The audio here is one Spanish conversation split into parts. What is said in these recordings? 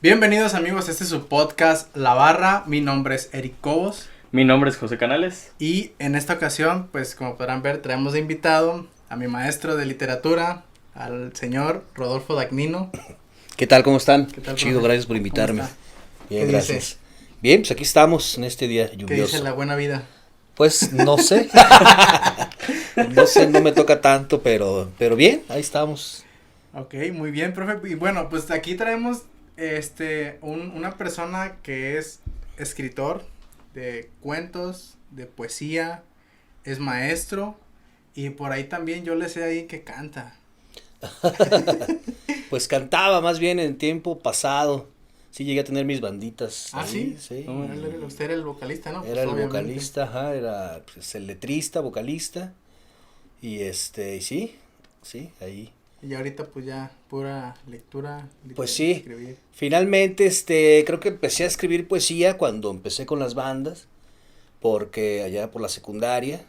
Bienvenidos amigos, este es su podcast La Barra, mi nombre es Eric Cobos. Mi nombre es José Canales. Y en esta ocasión, pues como podrán ver, traemos de invitado a mi maestro de literatura, al señor Rodolfo Dagnino. ¿Qué tal? ¿Cómo están? ¿Qué tal, Chido, profe? gracias por invitarme. Bien, ¿Qué gracias. dice? Bien, pues aquí estamos en este día ¿Qué lluvioso. dice la buena vida? Pues no sé. No sé, no me toca tanto, pero bien, ahí estamos. Ok, muy bien, profe. Y bueno, pues aquí traemos una persona que es escritor de cuentos, de poesía, es maestro y por ahí también yo le sé ahí que canta. Pues cantaba más bien en tiempo pasado. Sí, llegué a tener mis banditas. ¿Ah, ahí, sí? Sí. Usted era el vocalista, ¿no? Era Pues, el obviamente. vocalista, ajá, era pues, el letrista, vocalista. Y y sí, ahí. Y ahorita pues ya pura lectura. Pues sí. Escribir. Finalmente, creo que empecé a escribir poesía cuando empecé con las bandas, porque allá por la secundaria,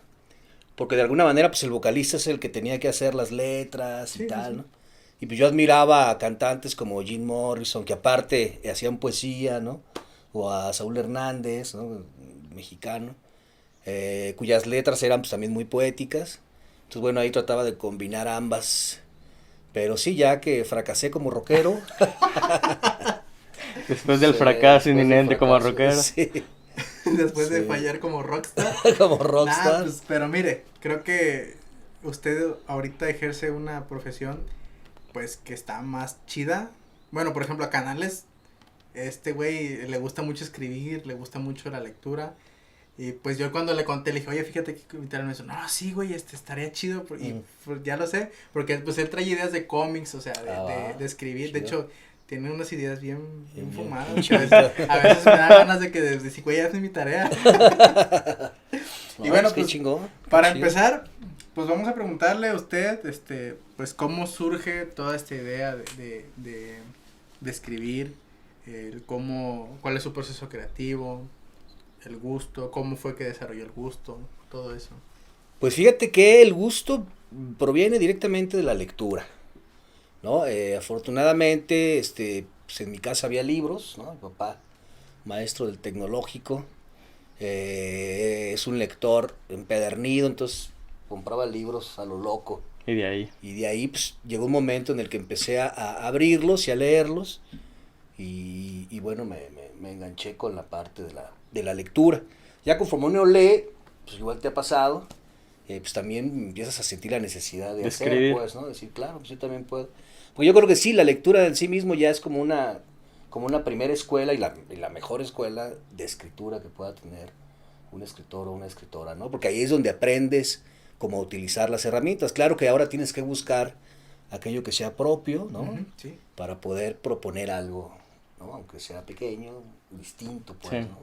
porque de alguna manera pues el vocalista es el que tenía que hacer las letras Sí, y tal, sí. ¿no? Y pues yo admiraba a cantantes como Jim Morrison, que aparte hacían poesía, ¿no? O a Saúl Hernández, ¿no? Mexicano, cuyas letras eran pues también muy poéticas. Entonces bueno, ahí trataba de combinar ambas. Pero sí, ya que fracasé como rockero. Después del Sí, fracaso después del inminente como fracaso, rockero. Sí, Después de Sí. fallar como rockstar. como Nah, rockstar. pues, pero mire, creo que usted ahorita ejerce una profesión pues que está más chida. Bueno, por ejemplo, a Canales, este güey le gusta mucho escribir, le gusta mucho la lectura. Y pues yo cuando le conté, le dije, oye, fíjate que invitaron eso. No, sí, güey, estaría chido. Y pues, ya lo sé, porque pues él trae ideas de cómics, o sea, de escribir. De chido. hecho, tiene unas ideas bien Bien fumadas. chido. A veces me da ganas de que decir, güey, hazme mi tarea. No, Y bueno, qué pues, chingón, qué Para chido. empezar, pues vamos a preguntarle a usted, pues cómo surge toda esta idea de escribir, cuál es su proceso creativo, el gusto, cómo fue que desarrolló el gusto, todo eso. Pues fíjate que el gusto proviene directamente de la lectura, ¿no? Afortunadamente, pues en mi casa había libros, ¿no? Mi papá, maestro del tecnológico, es un lector empedernido, entonces compraba libros a lo loco. Y de ahí. Y de ahí pues, llegó un momento en el que empecé a abrirlos y a leerlos. Y bueno, me enganché con la parte de la lectura. Ya conforme uno lee, pues igual te ha pasado, pues también empiezas a sentir la necesidad de hacer, escribir. pues, ¿no? Decir, claro, pues yo también puedo. Pues yo creo que sí, la lectura en sí mismo ya es como una primera escuela y la mejor escuela de escritura que pueda tener un escritor o una escritora, ¿no? Porque ahí es donde aprendes cómo utilizar las herramientas. Claro que ahora tienes que buscar aquello que sea propio, ¿no? Ujú, sí. Para poder proponer algo, ¿no? Aunque sea pequeño, distinto, pues, Sí. ¿no?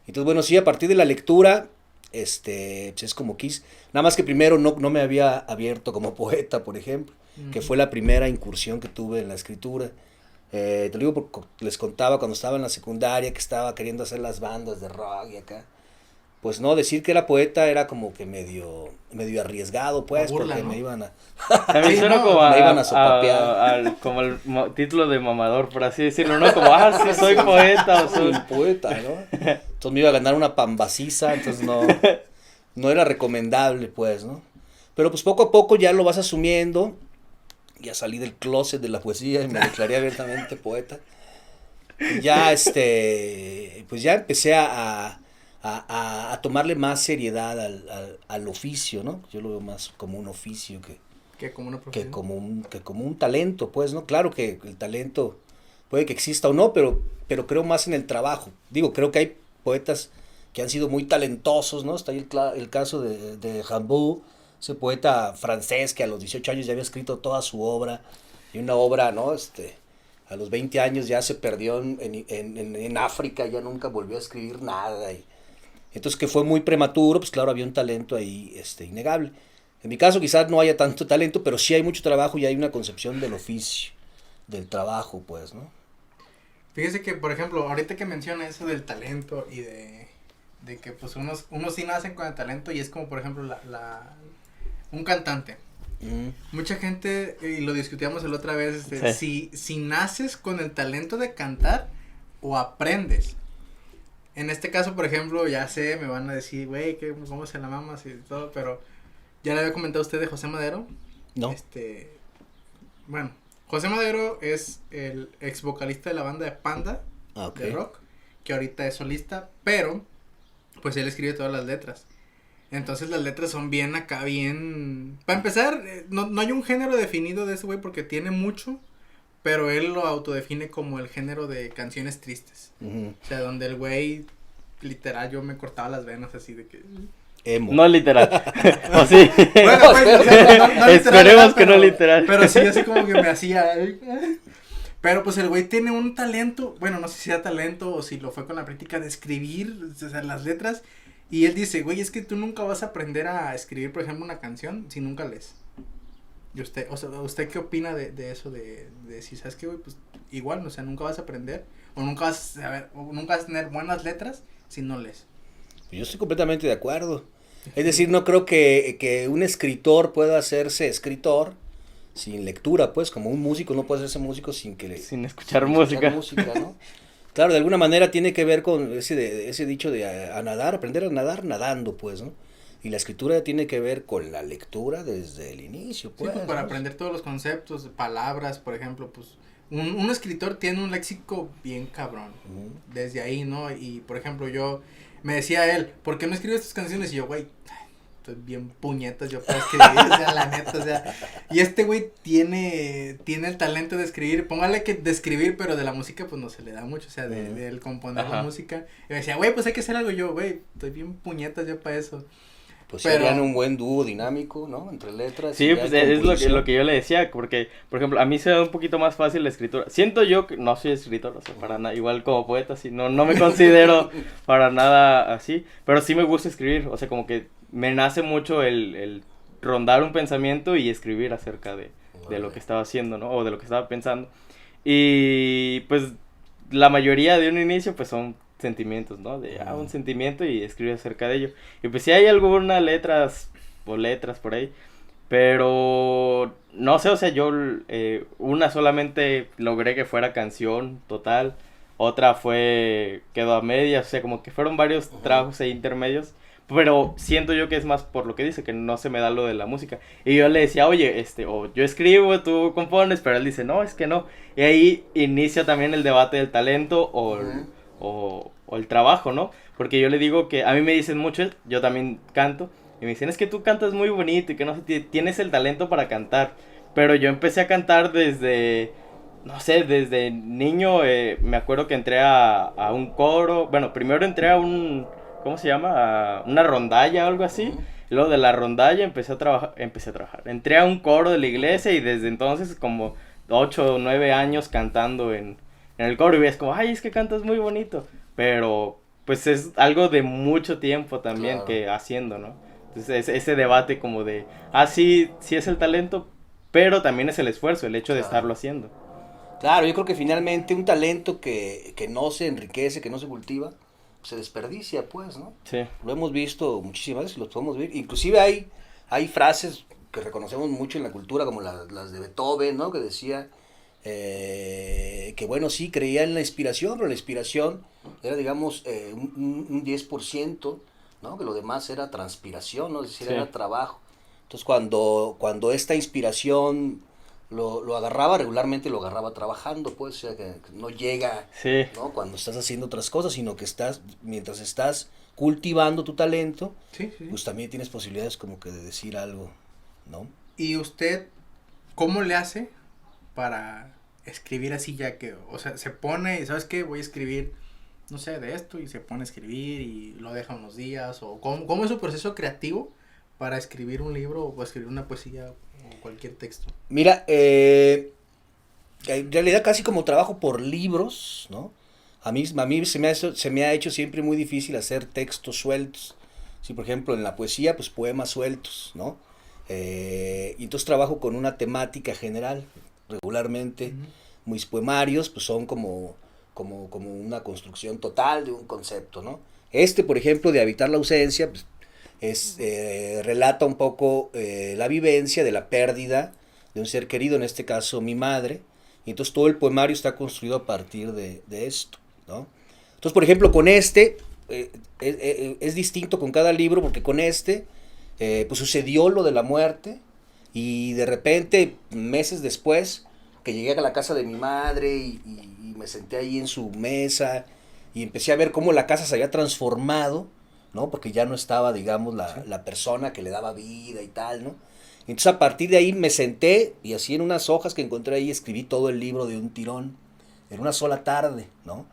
Entonces, bueno, sí, a partir de la lectura, pues es como quis. Nada más que primero no me había abierto como poeta, por ejemplo, que Ujú. fue la primera incursión que tuve en la escritura. Te lo digo porque les contaba cuando estaba en la secundaria que estaba queriendo hacer las bandas de rock y acá. Pues no, decir que era poeta era como que medio arriesgado, pues, La burla, porque ¿no? me iban a... A mí Sí, suena no, como me iban a sopapear. como el título de mamador, por así decirlo, ¿no? Como, sí, soy poeta o Soy soy... poeta, ¿no? Entonces me iba a ganar una pambaciza, entonces no era recomendable, pues, ¿no? Pero pues poco a poco ya lo vas asumiendo, ya salí del closet de la poesía y me declaré abiertamente poeta. Y ya, pues ya empecé a tomarle más seriedad al oficio, ¿no? Yo lo veo más como un oficio Que como una profesión. que como un talento, pues, ¿no? Claro que el talento puede que exista o no, pero creo más en el trabajo. Digo, creo que hay poetas que han sido muy talentosos, ¿no? Está ahí el caso de Rimbaud, ese poeta francés que a los 18 años ya había escrito toda su obra, y una obra, ¿no? A los 20 años ya se perdió en África, ya nunca volvió a escribir nada. Entonces que fue muy prematuro, pues claro, había un talento ahí innegable. En mi caso quizás no haya tanto talento, pero sí hay mucho trabajo y hay una concepción del oficio, del trabajo, pues, ¿no? Fíjese que, por ejemplo, ahorita que menciona eso del talento y de que pues unos sí nacen con el talento y es como, por ejemplo, un cantante. Mucha gente, y lo discutíamos la otra vez, Sí. si naces con el talento de cantar o aprendes. En este caso, por ejemplo, ya sé, me van a decir, güey, ¿cómo se la mamas y todo? Pero ya le había comentado a usted de José Madero. No. Bueno, José Madero es el ex vocalista de la banda de Panda, Ok. de rock, que ahorita es solista, pero pues él escribe todas las letras. Entonces las letras son bien acá, bien... Para empezar, no hay un género definido de ese güey porque tiene mucho, pero él lo autodefine como el género de canciones tristes. Ujú. O sea, donde el güey, literal, yo me cortaba las venas así de que... Emo. No literal. O sí. Bueno, pues, o sea, no literal, Esperemos que no pero- literal. Pero sí, así como que me hacía... Pero pues el güey tiene un talento, bueno, no sé si sea talento o si lo fue con la práctica de escribir, o sea, las letras. Y él dice, güey, es que tú nunca vas a aprender a escribir, por ejemplo, una canción si nunca lees. Y usted, o sea, ¿usted qué opina de eso? De si sabes que, güey, pues igual, o sea, nunca vas a aprender, o nunca vas a saber, o nunca vas a tener buenas letras si no lees. Yo estoy completamente de acuerdo. Es decir, no creo que un escritor pueda hacerse escritor sin lectura, pues, como un músico no puede hacerse músico sin que Sin escuchar sin música. ¿no? Claro, de alguna manera tiene que ver con ese dicho de a nadar, aprender a nadar nadando, pues, ¿no? Y la escritura tiene que ver con la lectura desde el inicio, Sí, pues. pues para ¿no? aprender todos los conceptos, palabras, por ejemplo, pues un escritor tiene un léxico bien cabrón, Ujú. desde ahí, ¿no? Y por ejemplo me decía él, ¿por qué no escribes tus canciones? Y yo, güey, estoy bien puñetas yo para escribir, o sea, la neta, o sea, y este güey tiene el talento de escribir, póngale que de escribir, pero de la música pues no se le da mucho, o sea, de el componer la Ajá. música, y me decía, güey, pues hay que hacer algo, yo, güey, estoy bien puñetas yo para eso. Pues Pero- serían un buen dúo dinámico, ¿no? Entre letras Sí, y pues ya es composición. lo que yo le decía, porque, por ejemplo, a mí se me da un poquito más fácil la escritura. Siento yo que no soy escritor, o sea, para nada, igual como poeta, sí, no me considero para nada así, pero sí me gusta escribir, o sea, como que me nace mucho el rondar un pensamiento y escribir acerca de lo que estaba haciendo, ¿no? O de lo que estaba pensando. Y pues la mayoría de un inicio pues son sentimientos, ¿no? De un sentimiento y escribir acerca de ello. Y pues sí hay algunas letras por ahí, pero no sé, o sea, yo una solamente logré que fuera canción total, otra quedó a medias, o sea, como que fueron varios trabajos e intermedios, pero siento yo que es más por lo que dice, que no se me da lo de la música. Y yo le decía, oye, o yo escribo, tú compones, pero él dice, no, es que no. Y ahí inicia también el debate del talento o el trabajo, ¿no? Porque yo le digo que a mí me dicen mucho, yo también canto, y me dicen, es que tú cantas muy bonito y que no sé, tienes el talento para cantar. Pero yo empecé a cantar no sé, desde niño, me acuerdo que entré a un coro, bueno, primero entré a ¿cómo se llama? A una rondalla o algo así. Y luego de la rondalla empecé a trabajar. Entré a un coro de la iglesia y desde entonces como 8 o 9 años cantando en el coro y ves como, ay, es que cantas muy bonito. Pero pues es algo de mucho tiempo también Claro. que haciendo, ¿no? Entonces ese debate como de, sí es el talento, pero también es el esfuerzo, el hecho de Claro. estarlo haciendo. Claro, yo creo que finalmente un talento que no se enriquece, que no se cultiva, se desperdicia, pues, ¿no? Sí. Lo hemos visto muchísimas veces, lo podemos ver. Inclusive hay frases que reconocemos mucho en la cultura, como las de Beethoven, ¿no? Que decía que, bueno, sí, creía en la inspiración, pero la inspiración era, digamos, un 10%, ¿no? Que lo demás era transpiración, ¿no? Es decir, Sí. era trabajo. Entonces, cuando esta inspiración lo agarraba, regularmente lo agarraba trabajando, pues, o sea, que no llega, Sí. ¿no? Cuando estás haciendo otras cosas, sino que mientras estás cultivando tu talento, Sí, sí. pues también tienes posibilidades como que de decir algo, ¿no? ¿Y usted cómo le hace para escribir así ya que, o sea, se pone y sabes qué, voy a escribir, no sé, de esto y se pone a escribir y lo deja unos días o cómo es su proceso creativo para escribir un libro o escribir una poesía o cualquier texto? Mira, en realidad casi como trabajo por libros, ¿no? A mí se me ha hecho siempre muy difícil hacer textos sueltos. Sí, por ejemplo, en la poesía, pues poemas sueltos, ¿no? Y entonces trabajo con una temática general. Regularmente, mis poemarios, pues son como una construcción total de un concepto, ¿no? Por ejemplo, de habitar la ausencia, pues, relata un poco la vivencia de la pérdida de un ser querido, en este caso mi madre, y entonces todo el poemario está construido a partir de esto, ¿no? Entonces, por ejemplo, con es distinto con cada libro, porque con pues sucedió lo de la muerte, y de repente, meses después, que llegué a la casa de mi madre y me senté ahí en su mesa, y empecé a ver cómo la casa se había transformado, ¿no? Porque ya no estaba, digamos, la persona que le daba vida y tal, ¿no? Entonces a partir de ahí me senté y así en unas hojas que encontré ahí escribí todo el libro de un tirón, en una sola tarde, ¿no?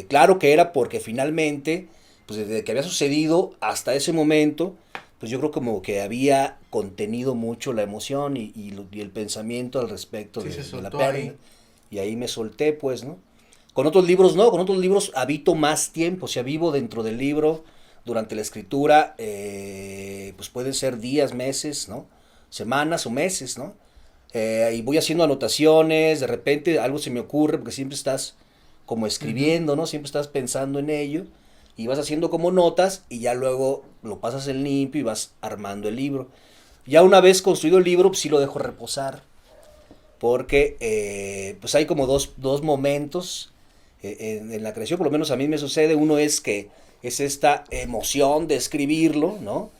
Claro que era porque finalmente, pues desde que había sucedido hasta ese momento, pues yo creo como que había contenido mucho la emoción y el pensamiento al respecto Sí, de la soltó pérdida. ahí. Y ahí me solté, pues, ¿no? Con otros libros no, con otros libros habito más tiempo, o sea, vivo dentro del libro durante la escritura, pues pueden ser días, meses, ¿no? Semanas o meses, ¿no? Y voy haciendo anotaciones, de repente algo se me ocurre, porque siempre estás como escribiendo, ¿no? Siempre estás pensando en ello, y vas haciendo como notas, y ya luego lo pasas en limpio y vas armando el libro. Ya una vez construido el libro, pues sí lo dejo reposar, porque pues hay como dos momentos en la creación, por lo menos a mí me sucede. Uno es que es esta emoción de escribirlo, ¿no?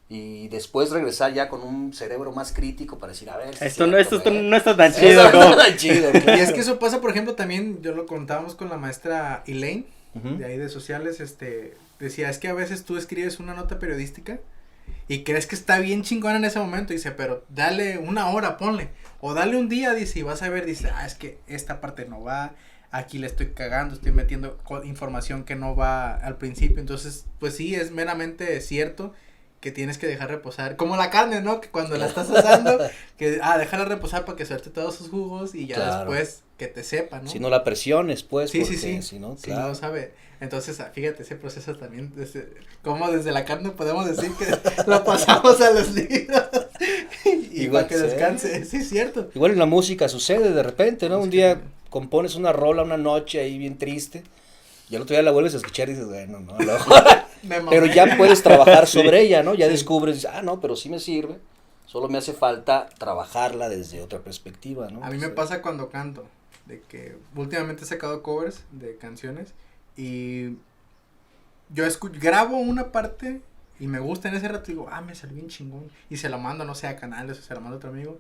Y después regresar ya con un cerebro más crítico para decir, a ver. Esto no está tan chido. Esto no está tan chido. Y es que eso pasa, por ejemplo, también, yo lo contábamos con la maestra Elaine, de ahí de sociales, decía, es que a veces tú escribes una nota periodística y crees que está bien chingona en ese momento, dice, pero dale una hora, ponle, o dale un día, dice, y vas a ver, dice, es que esta parte no va, aquí le estoy cagando, estoy metiendo información que no va al principio, entonces, pues sí, es meramente cierto que tienes que dejar reposar, como la carne, ¿no? Que cuando la estás asando, que, déjala reposar para que suelte todos sus jugos y ya después que te sepa, ¿no? Si no la presiones, pues, sí, porque sí. Si no, claro. No sabe. Entonces, fíjate, ese proceso también, como desde la carne podemos decir que lo pasamos a los libros y para que descanse, sí, es cierto. Igual en la música sucede de repente, ¿no? Un día compones una rola una noche ahí bien triste, y al otro día la vuelves a escuchar y dices, bueno, no, pero ya puedes trabajar sobre ella, ¿no? Ya descubres, no, pero sí me sirve, solo me hace falta trabajarla desde otra perspectiva, ¿no? A mí me pasa cuando canto, de que últimamente he sacado covers de canciones y yo grabo una parte y me gusta en ese rato y digo, me salió bien chingón, y se la mando, no sé, a Canales o se la mando a otro amigo,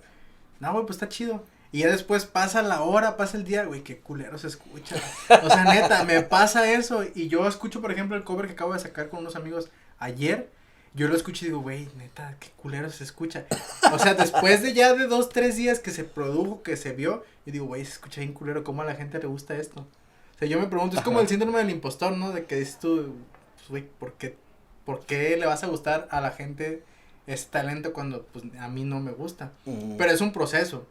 no, güey, pues está chido. Y ya después pasa la hora, pasa el día, güey, qué culero se escucha. O sea, neta, me pasa eso. Y yo escucho, por ejemplo, el cover que acabo de sacar con unos amigos ayer. Yo lo escucho y digo, güey, neta, qué culero se escucha. O sea, después de 2-3 días que se produjo, que se vio, yo digo, güey, se escucha bien culero, ¿cómo a la gente le gusta esto? O sea, yo me pregunto, es como el síndrome del impostor, ¿no? De que dices tú, pues, güey, ¿por qué le vas a gustar a la gente ese talento cuando, pues, a mí no me gusta? Pero es un proceso.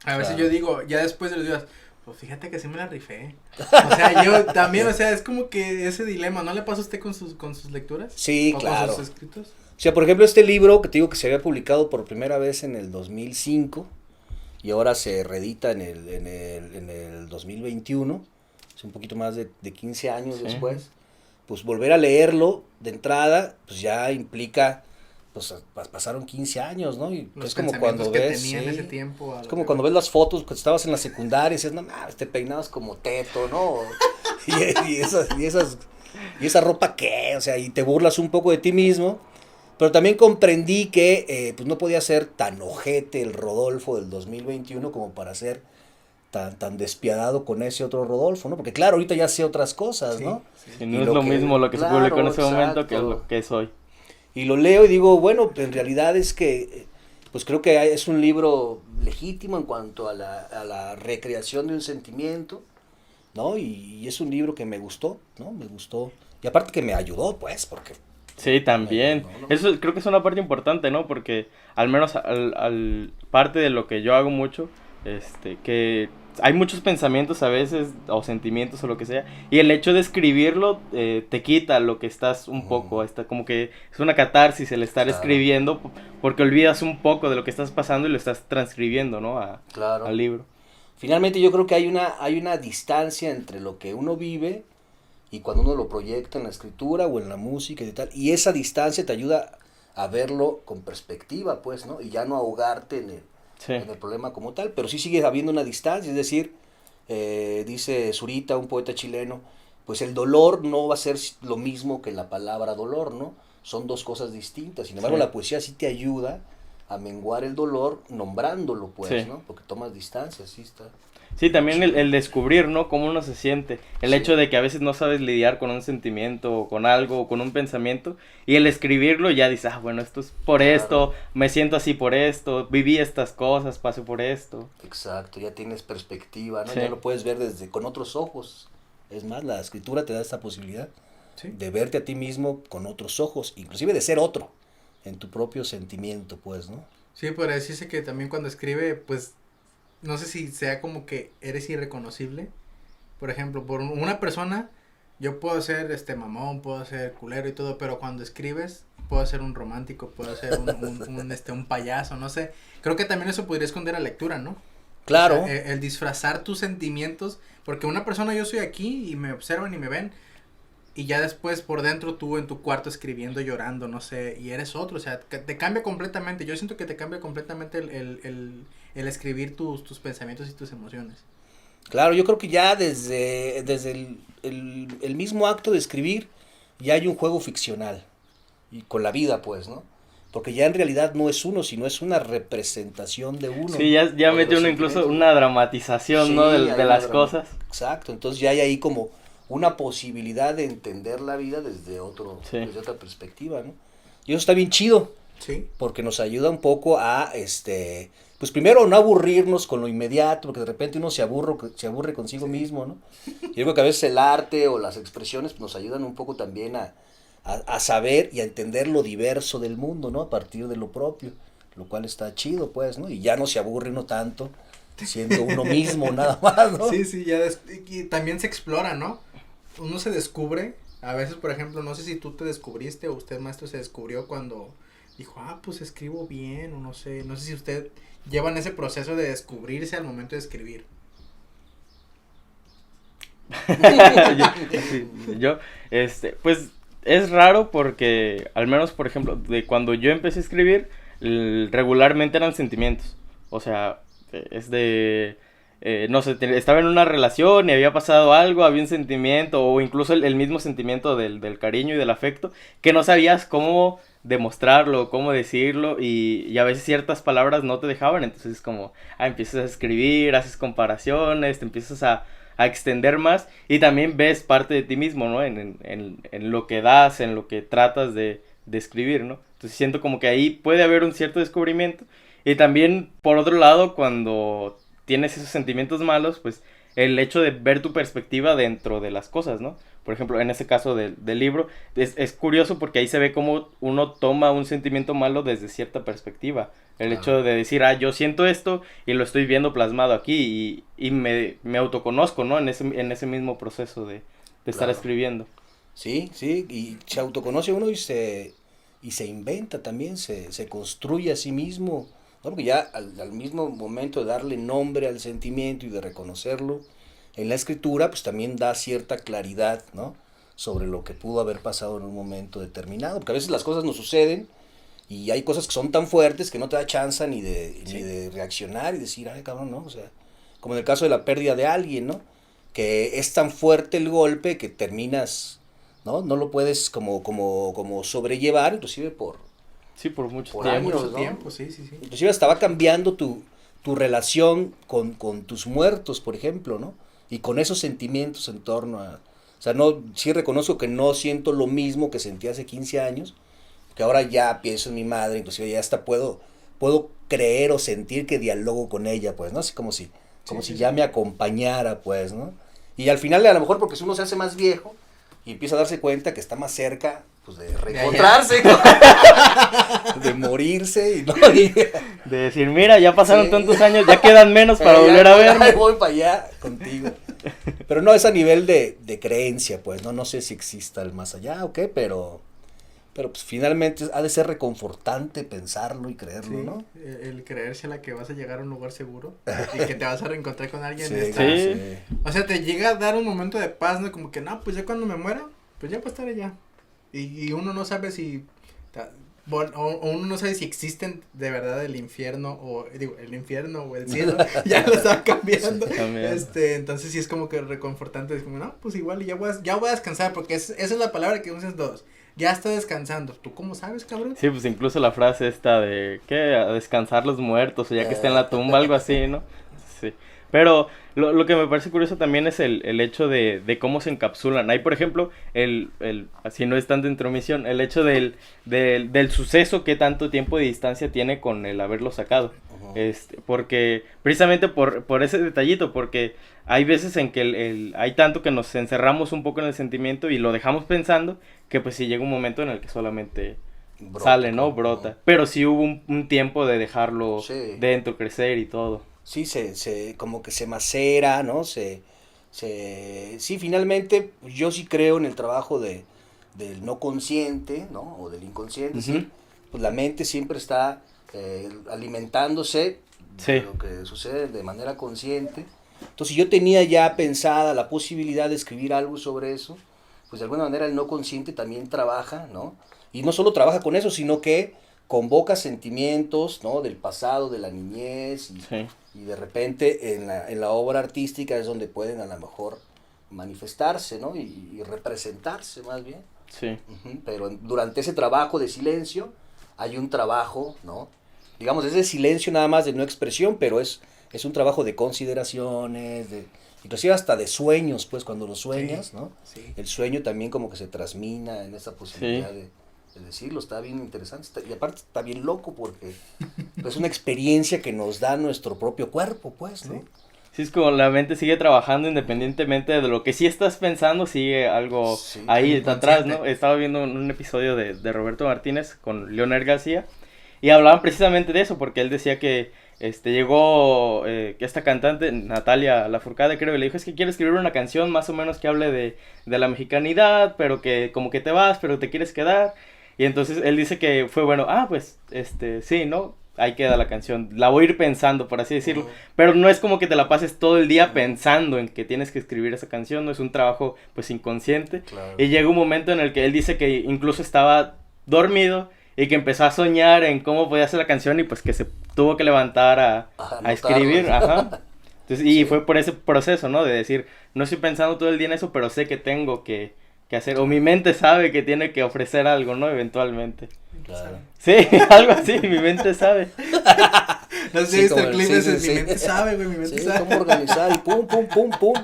A veces yo digo, ya después de los días, pues fíjate que sí me la rifé. O sea, yo también, o sea, es como que ese dilema, ¿no le pasa a usted con sus lecturas? Sí, ¿O claro. con sus escritos? O sea, por ejemplo, este libro que te digo que se había publicado por primera vez en el 2005 y ahora se reedita en el 2021, es un poquito más de 15 años después, pues volver a leerlo de entrada, pues ya implica, pues pasaron 15 años, ¿no? Y los es como cuando ves, ese tiempo, es como cuando ves las fotos que estabas en la secundaria y dices, no, te peinabas como teto, ¿no? y esa ropa qué, o sea, y te burlas un poco de ti mismo. Pero también comprendí que pues no podía ser tan ojete el Rodolfo del 2021 como para ser tan despiadado con ese otro Rodolfo, ¿no? Porque claro, ahorita ya sé otras cosas, ¿no? Sí, no es lo mismo lo que se publicó en ese momento que lo que es hoy. Y lo leo y digo, bueno, en realidad es que, pues creo que es un libro legítimo en cuanto a la recreación de un sentimiento, ¿no? Y es un libro que me gustó, ¿no? Me gustó. Y aparte que me ayudó, pues, porque... Sí, también. Eso creo que es una parte importante, ¿no? Porque al menos al parte de lo que yo hago mucho, que hay muchos pensamientos a veces, o sentimientos o lo que sea, y el hecho de escribirlo te quita lo que estás un poco, como que es una catarsis el estar escribiendo, porque olvidas un poco de lo que estás pasando y lo estás transcribiendo, ¿no? Al libro. Finalmente yo creo que hay una distancia entre lo que uno vive y cuando uno lo proyecta en la escritura o en la música y tal, y esa distancia te ayuda a verlo con perspectiva, pues, ¿no? Y ya no ahogarte en el problema como tal, pero sí sigue habiendo una distancia, es decir, dice Zurita, un poeta chileno, pues el dolor no va a ser lo mismo que la palabra dolor, ¿no? Son dos cosas distintas, sin embargo la poesía sí te ayuda a menguar el dolor nombrándolo, pues, ¿no? Porque tomas distancia, sí está. Sí, también el descubrir, ¿no? Cómo uno se siente. El hecho de que a veces no sabes lidiar con un sentimiento, o con algo, o con un pensamiento. Y el escribirlo ya dices, bueno, esto es por esto, me siento así por esto, viví estas cosas, pasé por esto. Exacto, ya tienes perspectiva, ¿no? Sí. Ya lo puedes ver con otros ojos. Es más, la escritura te da esta posibilidad de verte a ti mismo con otros ojos, inclusive de ser otro en tu propio sentimiento, pues, ¿no? Sí, por decirse que también cuando escribe, pues, no sé si sea como que eres irreconocible. Por ejemplo, por una persona, yo puedo ser mamón, puedo ser culero y todo, pero cuando escribes, puedo ser un romántico, puedo ser un payaso, no sé. Creo que también eso podría esconder la lectura, ¿no? Claro. O sea, el disfrazar tus sentimientos, porque una persona, yo soy aquí y me observan y me ven, y ya después por dentro tú en tu cuarto escribiendo, llorando, no sé, y eres otro, o sea, te cambia completamente. Yo siento que te cambia completamente el escribir tus pensamientos y tus emociones. Claro, yo creo que ya desde el mismo acto de escribir ya hay un juego ficcional, y con la vida, pues, ¿no? Porque ya en realidad no es uno, sino es una representación de uno. Sí, ya mete uno incluso una dramatización, ¿no? De las cosas. Exacto, entonces ya hay ahí como una posibilidad de entender la vida desde desde otra perspectiva, ¿no? Y eso está bien chido. Sí. Porque nos ayuda un poco a, pues primero no aburrirnos con lo inmediato, porque de repente uno se aburre consigo mismo, ¿no? Y yo creo que a veces el arte o las expresiones pues, nos ayudan un poco también a saber y a entender lo diverso del mundo, ¿no? A partir de lo propio, lo cual está chido, pues, ¿no? Y ya no se aburre uno tanto siendo uno mismo nada más, ¿no? Sí, ya y también se explora, ¿no? Uno se descubre, a veces, por ejemplo, no sé si tú te descubriste o usted, maestro, se descubrió cuando dijo, pues escribo bien, o no sé si usted lleva en ese proceso de descubrirse al momento de escribir. yo, pues es raro porque, al menos, por ejemplo, de cuando yo empecé a escribir, regularmente eran sentimientos, o sea, no sé, estaba en una relación y había pasado algo, había un sentimiento, o incluso el mismo sentimiento del cariño y del afecto, que no sabías cómo demostrarlo, cómo decirlo, y a veces ciertas palabras no te dejaban, entonces es como, empiezas a escribir, haces comparaciones, te empiezas a extender más, y también ves parte de ti mismo, ¿no? En lo que das, en lo que tratas de escribir, ¿no? Entonces siento como que ahí puede haber un cierto descubrimiento, y también, por otro lado, cuando tienes esos sentimientos malos, pues el hecho de ver tu perspectiva dentro de las cosas, ¿no? Por ejemplo, en este caso del libro, es curioso porque ahí se ve cómo uno toma un sentimiento malo desde cierta perspectiva. El hecho de decir, yo siento esto y lo estoy viendo plasmado aquí y me autoconozco, ¿no? En ese mismo proceso de estar escribiendo. Sí, y se autoconoce uno y se inventa también, se construye a sí mismo, ¿no? Porque ya al mismo momento de darle nombre al sentimiento y de reconocerlo en la escritura, pues también da cierta claridad, ¿no? Sobre lo que pudo haber pasado en un momento determinado, porque a veces las cosas nos suceden y hay cosas que son tan fuertes que no te da chance ni de reaccionar y decir, cabrón, ¿no? O sea, como en el caso de la pérdida de alguien, ¿no? Que es tan fuerte el golpe que terminas, ¿no? No lo puedes como sobrellevar, inclusive por mucho tiempo, sí. Inclusive hasta va cambiando tu relación con tus muertos, por ejemplo, ¿no? Y con esos sentimientos en torno a... O sea, sí reconozco que no siento lo mismo que sentí hace 15 años, que ahora ya pienso en mi madre, inclusive ya hasta puedo creer o sentir que dialogo con ella, pues, ¿no? Así como si ya me acompañara, pues, ¿no? Y al final, a lo mejor, porque uno se hace más viejo y empieza a darse cuenta que está más cerca, pues, de reencontrarse, de morirse y no... De decir, mira, ya pasaron tantos años, ya quedan menos para volver a verme. Voy para allá contigo. Pero no es a nivel de creencia, pues, no sé si exista el más allá o qué, pero Pero pues finalmente ha de ser reconfortante pensarlo y creerlo, Sí, ¿no? el creérsela que vas a llegar a un lugar seguro y que te vas a reencontrar con alguien. Sí, esta- Sí. sí. O sea, te llega a dar un momento de paz, ¿no? Como que, no, pues ya cuando me muera, pues ya pues estaré ya. Y uno no sabe si, bueno, o uno no sabe si existen de verdad el infierno, o digo, el infierno o el cielo, ya lo estaba cambiando. También. Entonces sí es como que reconfortante, es como, no, pues igual y ya voy a descansar, porque esa es la palabra que usas dos. Ya está descansando. ¿Tú cómo sabes, cabrón? Sí, pues incluso la frase esta de que a descansar los muertos o ya que esté en la tumba, algo así, ¿no? Sí. Pero lo que me parece curioso también es el hecho de cómo se encapsulan. Hay, por ejemplo, así no es tanto intromisión, el hecho del suceso que tanto tiempo de distancia tiene con el haberlo sacado. Ujú. Porque, precisamente por ese detallito, porque hay veces en que hay tanto que nos encerramos un poco en el sentimiento y lo dejamos pensando, que pues sí llega un momento en el que solamente Brota, sale, ¿no? como- Brota. Pero sí hubo un tiempo de dejarlo Sí. dentro, crecer y todo. Sí, como que se macera, ¿no? Sí, finalmente, yo sí creo en el trabajo del no consciente, ¿no? O del inconsciente, Ujú. sí. Pues la mente siempre está alimentándose Sí. de lo que sucede de manera consciente. Entonces, yo tenía ya pensada la posibilidad de escribir algo sobre eso, pues de alguna manera el no consciente también trabaja, ¿no? Y no solo trabaja con eso, sino que convoca sentimientos, ¿no? Del pasado, de la niñez, Sí. y de repente en la obra artística es donde pueden a lo mejor manifestarse, ¿no? Y representarse más bien. Sí. Ujú. Pero durante ese trabajo de silencio hay un trabajo, ¿no? Digamos, es de silencio nada más, de no expresión, pero es un trabajo de consideraciones, inclusive hasta de sueños, pues cuando lo sueñas, Sí, ¿no? sí. El sueño también como que se trasmina en esa posibilidad Sí. de decirlo, está bien interesante, y aparte está bien loco porque pues, es una experiencia que nos da nuestro propio cuerpo, pues, ¿no? Sí. Sí, es como la mente sigue trabajando independientemente de lo que sí estás pensando, sigue algo Sí, ahí el está atrás, ¿no? inconsciente. Estaba viendo un episodio de Roberto Martínez con Leonel García y hablaban precisamente de eso, porque él decía que llegó que esta cantante, Natalia Lafourcade, creo, y le dijo, es que quiero escribir una canción más o menos que hable de la mexicanidad, pero que como que te vas, pero te quieres quedar. Y entonces él dice que fue bueno, pues, sí, ¿no? Ahí queda la canción. La voy a ir pensando, por así decirlo. Ujú. Pero no es como que te la pases todo el día Ujú. pensando en que tienes que escribir esa canción, no es un trabajo pues inconsciente. Claro. Y llega un momento en el que él dice que incluso estaba dormido y que empezó a soñar en cómo podía hacer la canción y pues que se tuvo que levantar a Anotarlo. escribir, ajá. Entonces, y Sí. fue por ese proceso, ¿no? De decir, no estoy pensando todo el día en eso, pero sé que tengo que hacer, o mi mente sabe que tiene que ofrecer algo, ¿no? Eventualmente. Claro. Sí, algo así, mi mente sabe. No sé si Sí, viste como el clip sí, ese, sí, mi sí. mente sabe, güey, mi mente Sí, sabe. cómo organizar y pum, pum, pum, pum.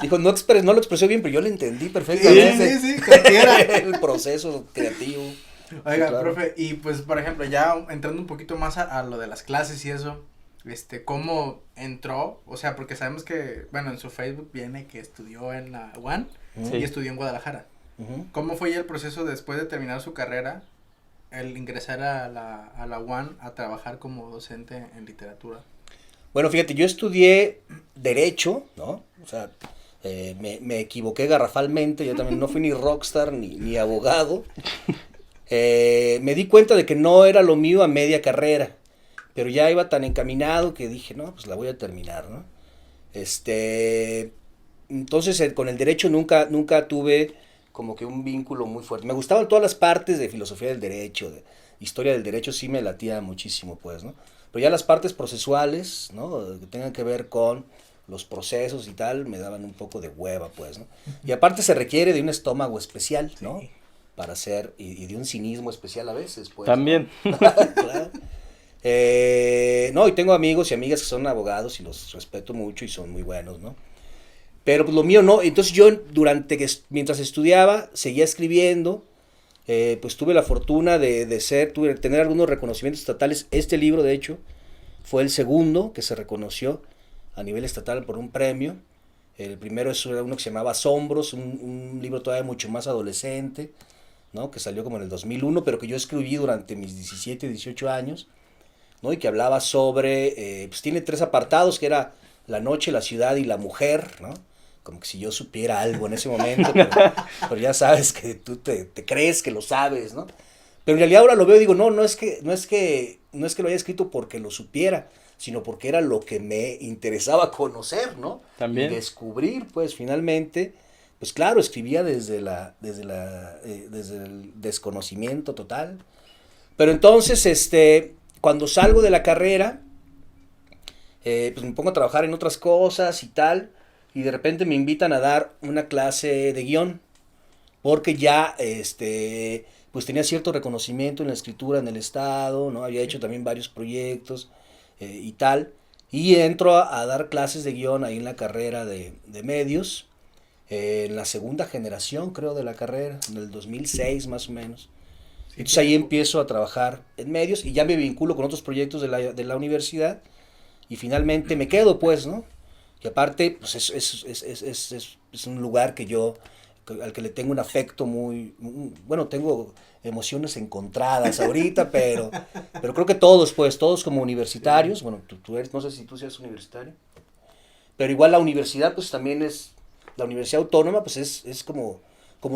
Dijo, no lo expresó bien, pero yo lo entendí Sí, perfectamente. sí, cualquiera. El proceso creativo. Oiga, Sí, claro. profe, y pues, por ejemplo, ya entrando un poquito más a lo de las clases y eso, ¿cómo entró? O sea, porque sabemos que, bueno, en su Facebook viene que estudió en la UAN Sí. y estudió en Guadalajara. Ujú. ¿Cómo fue ya el proceso después de terminar su carrera, el ingresar a la UAN a trabajar como docente en literatura? Bueno, fíjate, yo estudié Derecho, ¿no? O sea, me equivoqué garrafalmente, yo también no fui ni rockstar ni abogado. Me di cuenta de que no era lo mío a media carrera, pero ya iba tan encaminado que dije, no, pues la voy a terminar, ¿no? Entonces con el derecho nunca tuve como que un vínculo muy fuerte. Me gustaban todas las partes de filosofía del derecho, de historia del derecho, sí me latía muchísimo, pues, ¿no? Pero ya las partes procesuales, ¿no? Que tengan que ver con los procesos y tal, me daban un poco de hueva, pues, ¿no? Y aparte se requiere de un estómago especial, ¿no? Sí. Para hacer, y de un cinismo especial a veces, pues. También. ¿no? Claro. No, y tengo amigos y amigas que son abogados y los respeto mucho y son muy buenos, ¿no? Pero pues lo mío no. Entonces yo mientras estudiaba, seguía escribiendo. Pues tuve la fortuna de tener algunos reconocimientos estatales. Este libro, de hecho, fue el segundo que se reconoció a nivel estatal por un premio. El primero era uno que se llamaba Asombros, un libro todavía mucho más adolescente, ¿no? Que salió como en el 2001, pero que yo escribí durante mis 17, 18 años, ¿no? Y que hablaba sobre, pues tiene 3 apartados, que era la noche, la ciudad y la mujer, ¿no? como que si yo supiera algo en ese momento, pero ya sabes que tú te crees que lo sabes, ¿no? Pero en realidad ahora lo veo y digo, no es que lo haya escrito porque lo supiera, sino porque era lo que me interesaba conocer, ¿no? También. Y descubrir, pues, finalmente, pues claro, escribía desde el desconocimiento total. Pero entonces, cuando salgo de la carrera, pues me pongo a trabajar en otras cosas y tal, y de repente me invitan a dar una clase de guión, porque ya, pues tenía cierto reconocimiento en la escritura en el estado, ¿no? Había hecho también varios proyectos y tal, y entro a dar clases de guión ahí en la carrera de medios, en la segunda generación creo de la carrera, en el 2006 más o menos. Entonces ahí empiezo a trabajar en medios y ya me vinculo con otros proyectos de la universidad y finalmente me quedo, pues, ¿no? Y aparte, pues es un lugar al que le tengo un afecto bueno, tengo emociones encontradas ahorita, pero creo que todos como universitarios, bueno, tú eres, no sé si tú seas universitario, pero igual la universidad, pues también la universidad autónoma, pues es como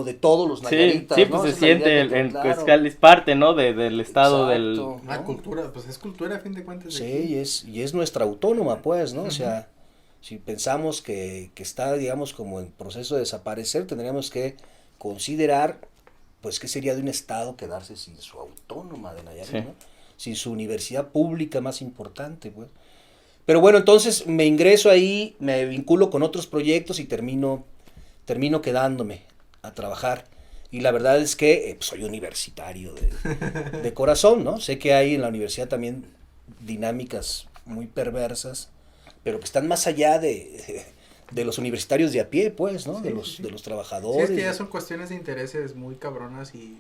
de todos los nayaritas, sí, ¿no? pues Esa se es la idea siente, claro. es parte, ¿no? Del estado Exacto, La ¿no? cultura, pues es cultura a fin de cuentas. De Sí, aquí. y es nuestra autónoma, pues, ¿no? Ujú. O sea, si pensamos que está, digamos, como en proceso de desaparecer, tendríamos que considerar, pues, qué sería de un estado quedarse sin su autónoma de Nayarit, Sí. ¿no? Sin su universidad pública más importante, pues. Pero bueno, entonces me ingreso ahí, me vinculo con otros proyectos y termino quedándome a trabajar. Y la verdad es que pues, soy universitario de corazón, ¿no? Sé que hay en la universidad también dinámicas muy perversas, pero que están más allá de los universitarios de a pie, pues, ¿no? Sí, de sí, los sí. de los Sí, trabajadores. es que ya son cuestiones de intereses muy cabronas y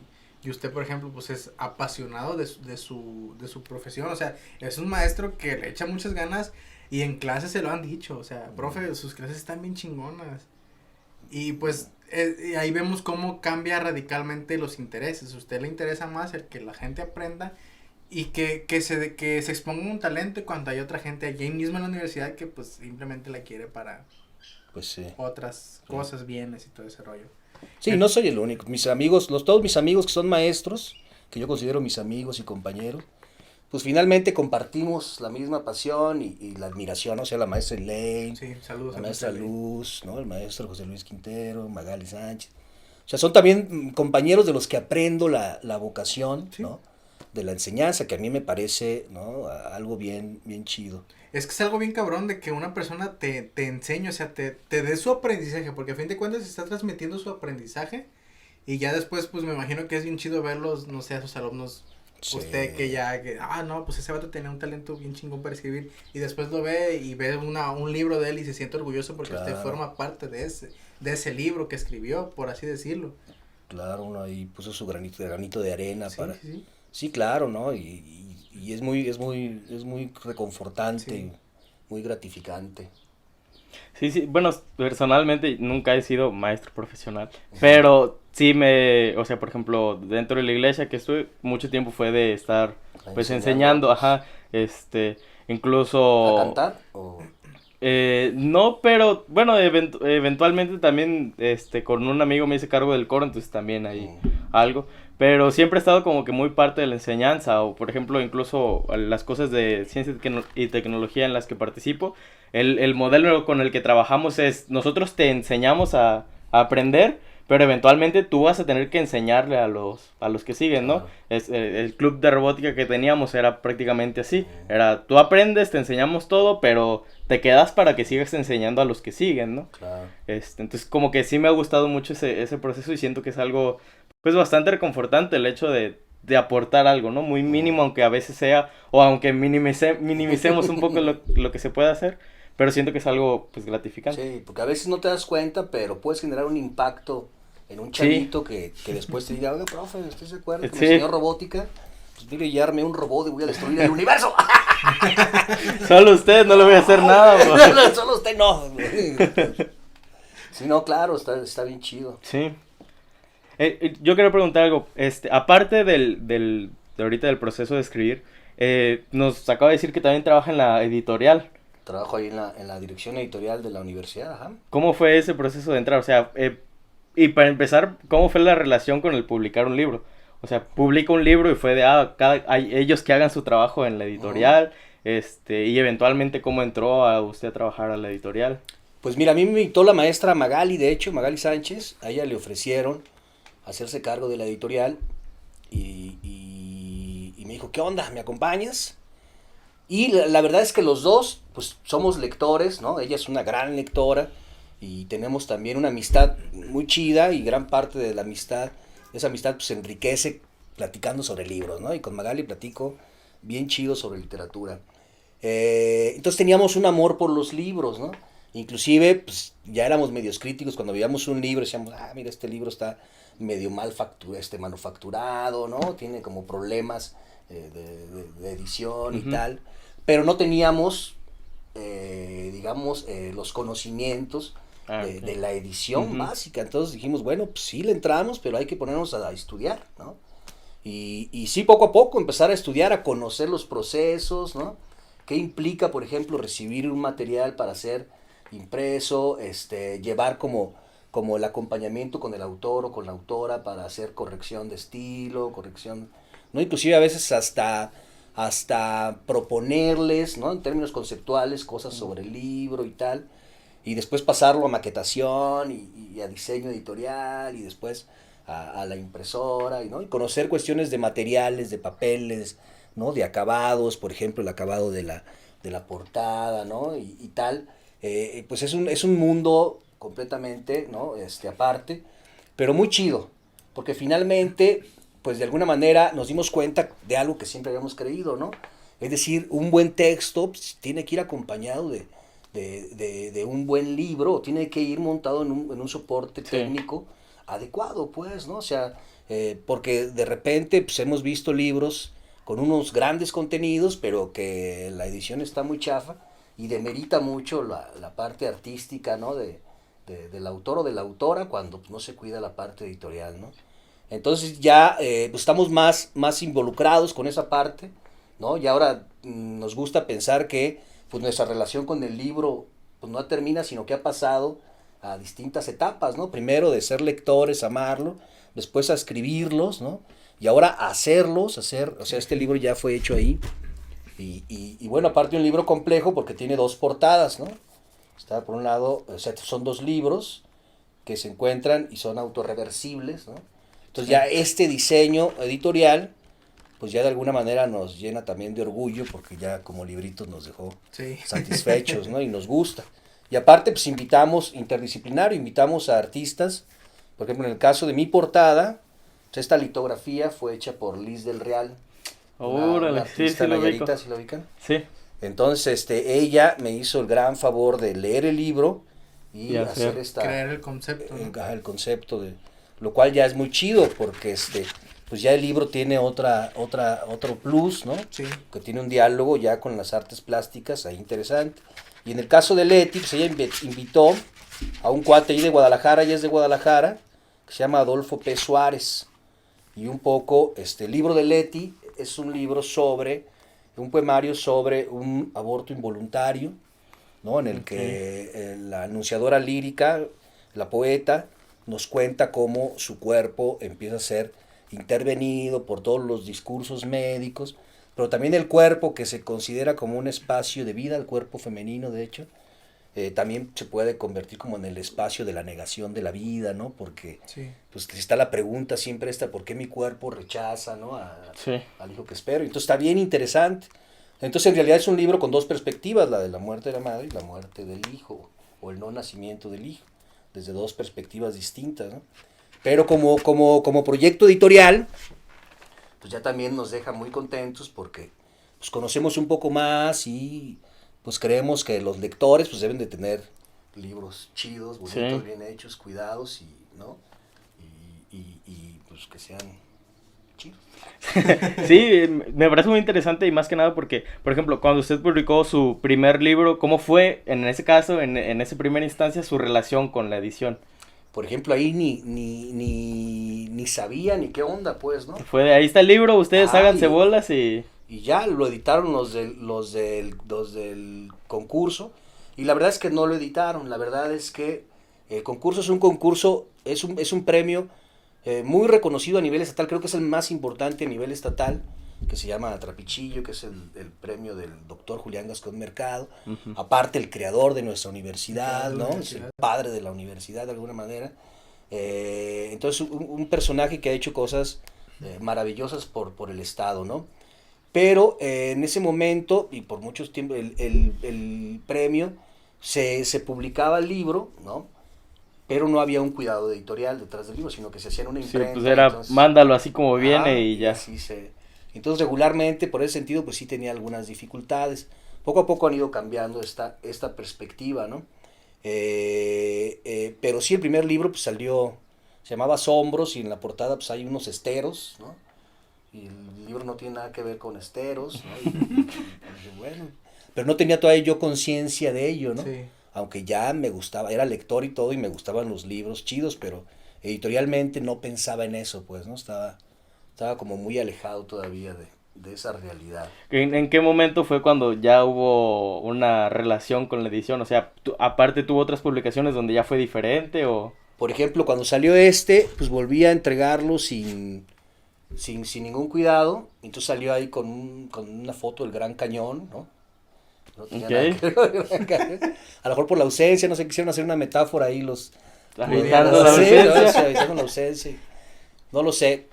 usted, por ejemplo, pues es apasionado de su profesión, o sea, es un maestro que le echa muchas ganas y en clases se lo han dicho, o sea, profe, sus clases están bien chingonas. Y pues y ahí vemos cómo cambia radicalmente los intereses. A usted le interesa más el que la gente aprenda y que se exponga un talento cuando hay otra gente allí mismo en la universidad que pues simplemente la quiere para Pues sí. otras cosas, bienes y todo ese rollo. Sí, no soy el único. Mis amigos, todos mis amigos que son maestros, que yo considero mis amigos y compañeros, pues finalmente compartimos la misma pasión y la admiración, ¿no? O sea, la maestra Elaine, Sí, saludos la a maestra José Luis. Luz, ¿no? El maestro José Luis Quintero, Magali Sánchez. O sea, son también compañeros de los que aprendo la vocación, Sí. ¿no? De la enseñanza, que a mí me parece, ¿no? Algo bien chido. Es que es algo bien cabrón de que una persona te enseñe, o sea, te dé su aprendizaje, porque a fin de cuentas está transmitiendo su aprendizaje y ya después pues me imagino que es bien chido verlos, no sé, a sus alumnos, Sí. usted no, pues ese vato tenía un talento bien chingón para escribir y después lo ve y ve un libro de él y se siente orgulloso porque usted Claro. forma parte de ese libro que escribió, por así decirlo. Claro, uno ahí puso su granito de arena Sí, para... sí, sí. Sí, claro, ¿no? Y es muy reconfortante, Sí. muy gratificante. Sí, sí, bueno, personalmente nunca he sido maestro profesional, pero sí o sea, por ejemplo, dentro de la iglesia que estuve, mucho tiempo fue de estar, pues, enseñando, ajá, ¿A incluso, cantar? ¿O... no, pero, bueno, eventualmente también, con un amigo me hice cargo del coro, entonces también hay algo, pero siempre he estado como que muy parte de la enseñanza, o por ejemplo, incluso las cosas de ciencia y tecnología en las que participo, el modelo con el que trabajamos es, nosotros te enseñamos a aprender, pero eventualmente tú vas a tener que enseñarle a los que siguen, ¿no? Claro. El club de robótica que teníamos era prácticamente así, era, tú aprendes, te enseñamos todo, pero te quedas para que sigas enseñando a los que siguen, ¿no? Claro. Entonces como que sí me ha gustado mucho ese proceso y siento que es algo, pues, bastante reconfortante el hecho de aportar algo, ¿no? Muy mínimo, aunque a veces sea, o aunque minimicemos un poco lo que se puede hacer, pero siento que es algo, pues, gratificante. Sí, porque a veces no te das cuenta, pero puedes generar un impacto en un chavito que después te diga, oiga, profe, ¿usted se acuerda que me Sí. enseñó robótica? Pues mire, ya armé un robot y voy a destruir el universo. Solo usted, no le voy a hacer nada, bro. Solo usted no. Sí, no, claro, está bien chido. Sí. Yo quería preguntar algo, aparte de ahorita del proceso de escribir, nos acaba de decir que también trabaja en la editorial. Trabajo ahí en la dirección editorial de la universidad, ajá. ¿Cómo fue ese proceso de entrar? O sea, y para empezar, ¿cómo fue la relación con el publicar un libro? O sea, publica un libro y fue de, ellos que hagan su trabajo en la editorial, y eventualmente cómo entró a usted a trabajar a la editorial. Pues mira, a mí me invitó la maestra Magali, de hecho, Magali Sánchez, a ella le ofrecieron hacerse cargo de la editorial y me dijo, ¿qué onda? ¿Me acompañas? Y la verdad es que los dos, pues somos lectores, ¿no? Ella es una gran lectora y tenemos también una amistad muy chida y gran parte de la amistad, esa amistad pues se enriquece platicando sobre libros, ¿no? Y con Magali platico bien chido sobre literatura. Entonces teníamos un amor por los libros, ¿no? Inclusive, pues ya éramos medios críticos cuando veíamos un libro, decíamos, mira, este libro está medio mal manufacturado, ¿no? Tiene como problemas de edición y tal, pero no teníamos, digamos, los conocimientos de la edición básica. Entonces dijimos, bueno, pues sí le entramos, pero hay que ponernos a estudiar, ¿no? Y sí, poco a poco empezar a estudiar, a conocer los procesos, ¿no? ¿Qué implica, por ejemplo, recibir un material para ser impreso, llevar como el acompañamiento con el autor o con la autora para hacer corrección de estilo, corrección, ¿no? Inclusive a veces hasta proponerles, ¿no? En términos conceptuales, cosas sobre el libro y tal, y después pasarlo a maquetación y a diseño editorial y después a la impresora, ¿no? Y conocer cuestiones de materiales, de papeles, ¿no? De acabados, por ejemplo, el acabado de la portada, ¿no? Y tal. Pues es un mundo completamente, ¿no? Aparte, pero muy chido, porque finalmente, pues de alguna manera nos dimos cuenta de algo que siempre habíamos creído, ¿no? Es decir, un buen texto pues, tiene que ir acompañado de un buen libro, tiene que ir montado en un soporte técnico adecuado, pues, ¿no? O sea, porque de repente pues, hemos visto libros con unos grandes contenidos, pero que la edición está muy chafa, y demerita mucho la parte artística, ¿no? Del autor o de la autora cuando pues, no se cuida la parte editorial, ¿no? Entonces ya pues, estamos más involucrados con esa parte, ¿no? Y ahora nos gusta pensar que pues, nuestra relación con el libro pues, no termina, sino que ha pasado a distintas etapas, ¿no? Primero de ser lectores, amarlo, después a escribirlos, ¿no? Y ahora a hacerlos, o sea, este libro ya fue hecho ahí. Y bueno, aparte un libro complejo porque tiene dos portadas, ¿no? Está por un lado, o sea, son dos libros que se encuentran y son autorreversibles, ¿no? Entonces ya este diseño editorial, pues ya de alguna manera nos llena también de orgullo porque ya como libritos nos dejó satisfechos, ¿no? Y nos gusta. Y aparte, pues invitamos a artistas, por ejemplo, en el caso de mi portada, pues, esta litografía fue hecha por Liz del Real. Órale, sí lo ubico. ¿Sí lo ubican? Sí. Entonces, ella me hizo el gran favor de leer el libro y hacer crear el concepto, ¿no? El concepto de lo cual ya es muy chido porque pues ya el libro tiene otro plus, ¿no? Sí. Que tiene un diálogo ya con las artes plásticas ahí interesante. Y en el caso de Leti, pues ella invitó a un cuate ahí de Guadalajara, ella es de Guadalajara, que se llama Adolfo P. Suárez. Y un poco, el libro de Leti es un libro un poemario sobre un aborto involuntario, ¿no? En el que la anunciadora lírica, la poeta, nos cuenta cómo su cuerpo empieza a ser intervenido por todos los discursos médicos, pero también el cuerpo que se considera como un espacio de vida, el cuerpo femenino de hecho, también se puede convertir como en el espacio de la negación de la vida, ¿no? Porque pues está la pregunta siempre ¿por qué mi cuerpo rechaza, ¿no? Al hijo que espero? Entonces está bien interesante. Entonces en realidad es un libro con dos perspectivas, la de la muerte de la madre y la muerte del hijo, o el no nacimiento del hijo, desde dos perspectivas distintas, ¿no? Pero como proyecto editorial, pues ya también nos deja muy contentos porque pues conocemos un poco más y pues creemos que los lectores pues deben de tener libros chidos, bonitos, bien hechos, cuidados y, ¿no? Y pues que sean chidos. Sí, me parece muy interesante y más que nada porque, por ejemplo, cuando usted publicó su primer libro, ¿cómo fue en ese caso, en esa primera instancia, su relación con la edición? Por ejemplo, ahí ni sabía ni qué onda, pues, ¿no? Fue de ahí está el libro, ustedes háganse bolas y y ya lo editaron los del concurso, y la verdad es que no lo editaron. La verdad es que el concurso es un concurso, es un premio muy reconocido a nivel estatal, creo que es el más importante a nivel estatal, que se llama Trapichillo, que es el premio del doctor Julián Gascón Mercado, aparte el creador de nuestra universidad, ¿no? Es el padre de la universidad de alguna manera. Entonces un personaje que ha hecho cosas maravillosas por el Estado, ¿no? Pero en ese momento, y por muchos tiempos, el premio, se publicaba el libro, ¿no? Pero no había un cuidado editorial detrás del libro, sino que se hacía en una Sí, imprenta. pues era, entonces, mándalo así como viene y ya. así entonces regularmente, por ese sentido, pues sí tenía algunas dificultades. Poco a poco han ido cambiando esta perspectiva, ¿no? Pero sí, el primer libro pues salió, se llamaba Asombros, y en la portada pues hay unos esteros, ¿no? Y el libro no tiene nada que ver con esteros, ¿no? Y bueno, pero no tenía todavía yo conciencia de ello, ¿no? Sí. Aunque ya me gustaba, era lector y todo, y me gustaban los libros chidos, pero editorialmente no pensaba en eso, pues, ¿no? Estaba como muy alejado todavía de esa realidad. ¿En qué momento fue cuando ya hubo una relación con la edición? O sea, aparte tuvo otras publicaciones donde ya fue diferente o... Por ejemplo, cuando salió pues volví a entregarlo sin ningún cuidado. Entonces salió ahí con una foto del Gran Cañón, ¿no? No tenía nada que ver con el Gran Cañón. A lo mejor por la ausencia, no sé, quisieron hacer una metáfora ahí Evitando la ausencia. Evitando la ausencia. No lo sé.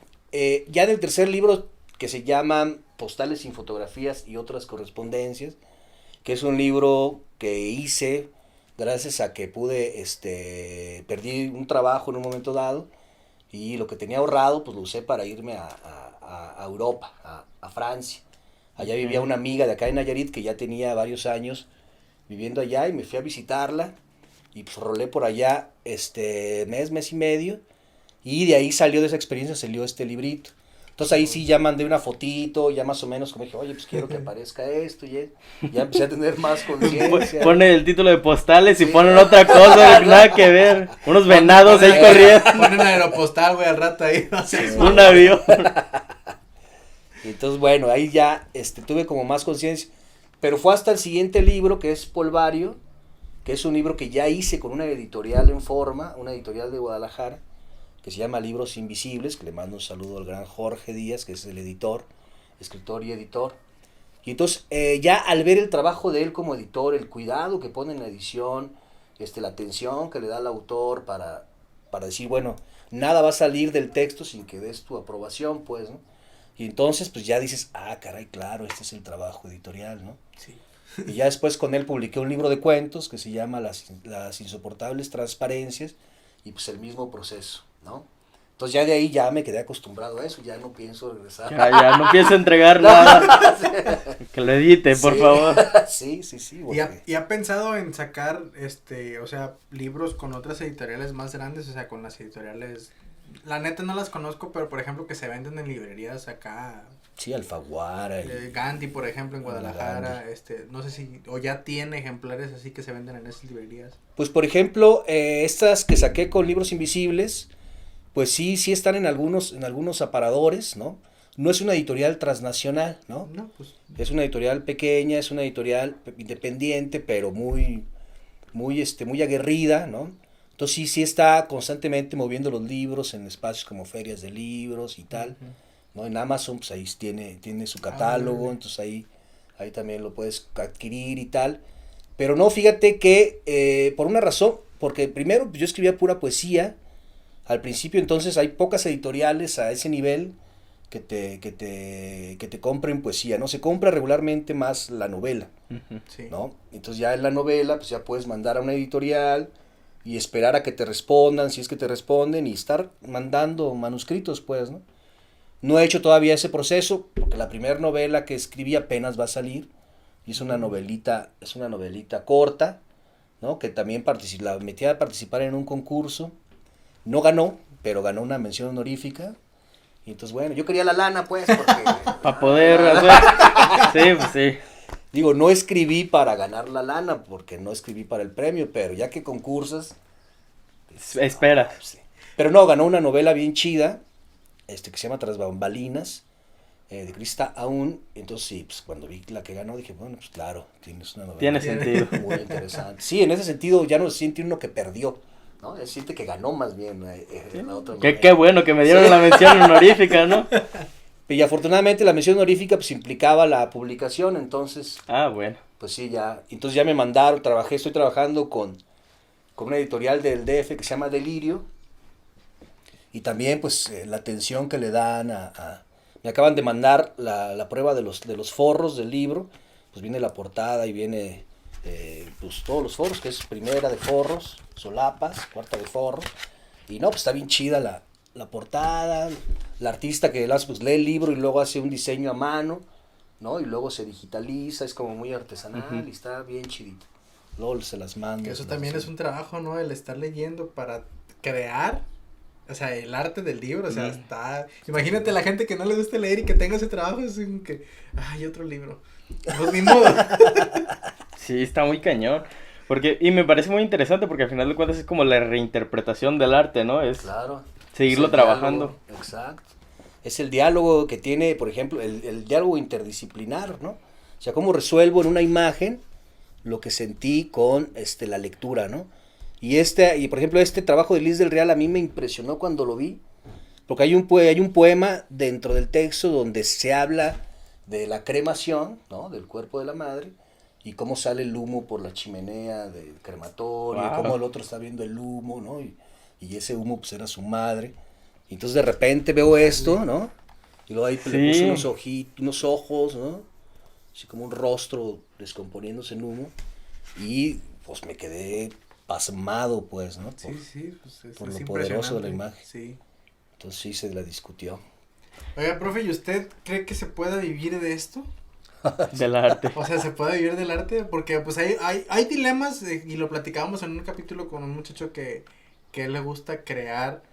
Ya en el tercer libro, que se llama Postales sin fotografías y otras correspondencias, que es un libro que hice gracias a que perdí un trabajo en un momento dado, y lo que tenía ahorrado pues lo usé para irme a Europa, a Francia. Allá vivía una amiga de acá de Nayarit que ya tenía varios años viviendo allá, y me fui a visitarla, y pues rolé por allá mes y medio, y de ahí salió, de esa experiencia salió este librito. Entonces ahí sí ya mandé una fotito, ya más o menos como dije, oye, pues quiero que aparezca esto, y ya empecé a tener más conciencia. Pone el título de postales y ponen otra cosa, nada que ver. Unos venados ahí corriendo. Ponen aeropostal, güey, al rato ahí. No sé, Un avión. Entonces, bueno, ahí ya tuve como más conciencia. Pero fue hasta el siguiente libro, que es Polvario, que es un libro que ya hice con una editorial en forma, una editorial de Guadalajara, que se llama Libros Invisibles, que le mando un saludo al gran Jorge Díaz, que es el editor, escritor y editor. Y entonces, ya al ver el trabajo de él como editor, el cuidado que pone en la edición, la atención que le da al autor para decir, bueno, nada va a salir del texto sin que des tu aprobación, pues, ¿no? Y entonces, pues ya dices, caray, claro, este es el trabajo editorial, ¿no? Sí. Y ya después con él publiqué un libro de cuentos que se llama Las insoportables transparencias, y pues el mismo proceso, ¿no? Entonces ya de ahí ya me quedé acostumbrado a eso, ya no pienso regresar. Ya no pienso entregar nada. Que lo edite, por favor. Sí. ¿Y ha pensado en sacar, o sea, libros con otras editoriales más grandes? O sea, con las editoriales, la neta no las conozco, pero por ejemplo que se venden en librerías acá. Sí, Alfaguara. Gandhi, por ejemplo, en Guadalajara, no sé si, o ya tiene ejemplares así que se venden en esas librerías. Pues por ejemplo, estas que saqué con Libros Invisibles, pues sí están en algunos aparadores, ¿no? No es una editorial transnacional, ¿no? No, pues. Es una editorial pequeña, es una editorial independiente, pero muy aguerrida, ¿no? Entonces sí está constantemente moviendo los libros en espacios como ferias de libros y tal, ¿no? En Amazon, pues ahí tiene su catálogo, entonces ahí también lo puedes adquirir y tal. Pero no, fíjate que por una razón, porque primero pues, yo escribía pura poesía al principio, entonces hay pocas editoriales a ese nivel que te compren poesía, ¿no? Se compra regularmente más la novela, Sí. ¿no? Entonces ya en la novela, pues ya puedes mandar a una editorial y esperar a que te respondan, si es que te responden, y estar mandando manuscritos, pues, ¿no? No he hecho todavía ese proceso, porque la primera novela que escribí apenas va a salir, y es una novelita corta, ¿no? Que también la metí a participar en un concurso, no ganó, pero ganó una mención honorífica, y entonces, bueno, yo quería la lana, pues, porque... Para poder hacer... Sí, pues sí. Digo, no escribí para ganar la lana, porque no escribí para el premio, pero ya que concursas... Espera. Sí. Pero no, ganó una novela bien chida, que se llama Tras Bambalinas, de Crista aún. Entonces sí, pues cuando vi la que ganó dije, bueno, pues claro, tienes una novela Tiene sentido. muy interesante. Sí, en ese sentido ya no se siente uno que perdió, ¿no? Se siente que ganó más bien Sí. la otra Qué novela. bueno que me dieron Sí. la mención honorífica, ¿no? Y afortunadamente la mención honorífica pues implicaba la publicación, entonces Ah, bueno. pues sí, ya, entonces ya me mandaron, estoy trabajando con una editorial del DF que se llama Delirio, y también pues la atención que le dan me acaban de mandar la prueba de los forros del libro, pues viene la portada y viene pues todos los forros, que es primera de forros, solapas, cuarta de forros, y no, pues está bien chida la portada, la artista que pues lee el libro y luego hace un diseño a mano, ¿no? Y luego se digitaliza, es como muy artesanal y está bien chidito. Luego se las mando. Que eso también es un trabajo, ¿no? El estar leyendo para crear, o sea, el arte del libro, o sea, está... Imagínate la gente que no le gusta leer y que tenga ese trabajo, es como que, ay, otro libro. Pues ni modo. Sí, está muy cañón. Y me parece muy interesante porque al final de cuentas es como la reinterpretación del arte, ¿no? Es Claro. seguirlo Es el trabajando. diálogo, exacto. Es el diálogo que tiene, por ejemplo, el diálogo interdisciplinar, ¿no? O sea, cómo resuelvo en una imagen lo que sentí con la lectura, ¿no? Y por ejemplo, este trabajo de Liz del Real a mí me impresionó cuando lo vi, porque hay un poema dentro del texto donde se habla de la cremación, ¿no? Del cuerpo de la madre, y cómo sale el humo por la chimenea del crematorio, y cómo el otro está viendo el humo, ¿no? Y ese humo pues era su madre. Y entonces de repente veo esto, ¿no? Y luego ahí le puse unos ojos, ¿no? Así como un rostro descomponiéndose en humo. Y pues me quedé pasmado, pues, ¿no? Por lo poderoso de la imagen. Sí. Entonces sí se la discutió. Oiga, profe, ¿y usted cree que se pueda vivir de esto? Del arte. O sea, ¿se puede vivir del arte? Porque pues hay dilemas, y lo platicábamos en un capítulo con un muchacho que le gusta crear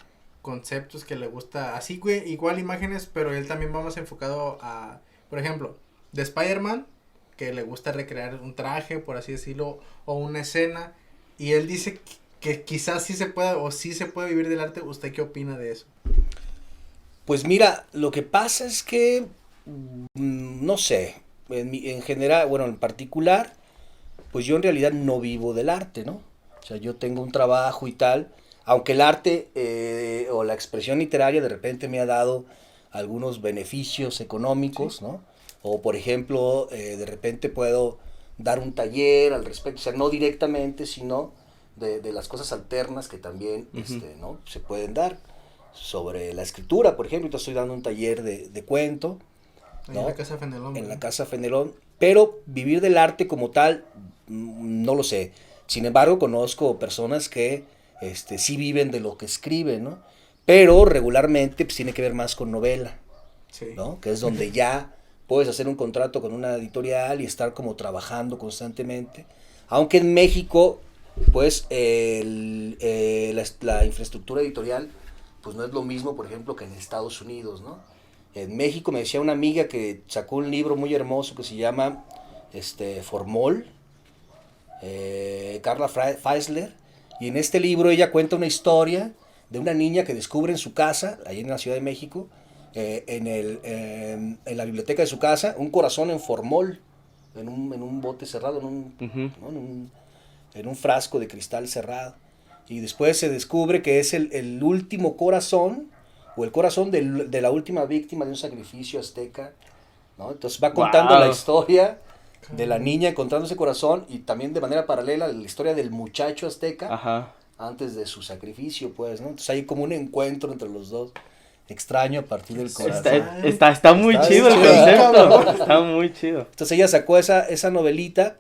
conceptos, que le gusta así, güey, igual imágenes, pero él también va más enfocado a, por ejemplo, de Spider-Man, que le gusta recrear un traje, por así decirlo, o una escena, y él dice que quizás sí se pueda, o sí se puede vivir del arte. ¿Usted qué opina de eso? Pues mira, lo que pasa es que, no sé, en general, bueno, en particular, pues yo en realidad no vivo del arte, ¿no? O sea, yo tengo un trabajo y tal, aunque el arte o la expresión literaria de repente me ha dado algunos beneficios económicos, ¿no? O por ejemplo, de repente puedo dar un taller al respecto, o sea, no directamente, sino de las cosas alternas que también ¿no? se pueden dar. Sobre la escritura, por ejemplo, estoy dando un taller de cuento, ¿no? En la Casa Fenelón. En la Casa Fenelón, pero vivir del arte como tal, no lo sé. Sin embargo, conozco personas que sí viven de lo que escriben, ¿no? Pero regularmente pues tiene que ver más con novela, Sí. ¿no? Que es donde ya puedes hacer un contrato con una editorial y estar como trabajando constantemente. Aunque en México, pues, la infraestructura editorial pues no es lo mismo, por ejemplo, que en Estados Unidos, ¿no? En México me decía una amiga que sacó un libro muy hermoso que se llama Formol, Carla Feisler, y en este libro ella cuenta una historia de una niña que descubre en su casa, ahí en la Ciudad de México, en la biblioteca de su casa, un corazón en formol, en un bote cerrado, ¿no? en un frasco de cristal cerrado. Y después se descubre que es el último corazón, o el corazón de la última víctima de un sacrificio azteca, ¿no? Entonces va contando la historia de la niña encontrando ese corazón, y también de manera paralela la historia del muchacho azteca antes de su sacrificio, pues, ¿no? Entonces hay como un encuentro entre los dos, extraño a partir del corazón. Está muy chido el concepto, está muy chido. Entonces ella sacó esa novelita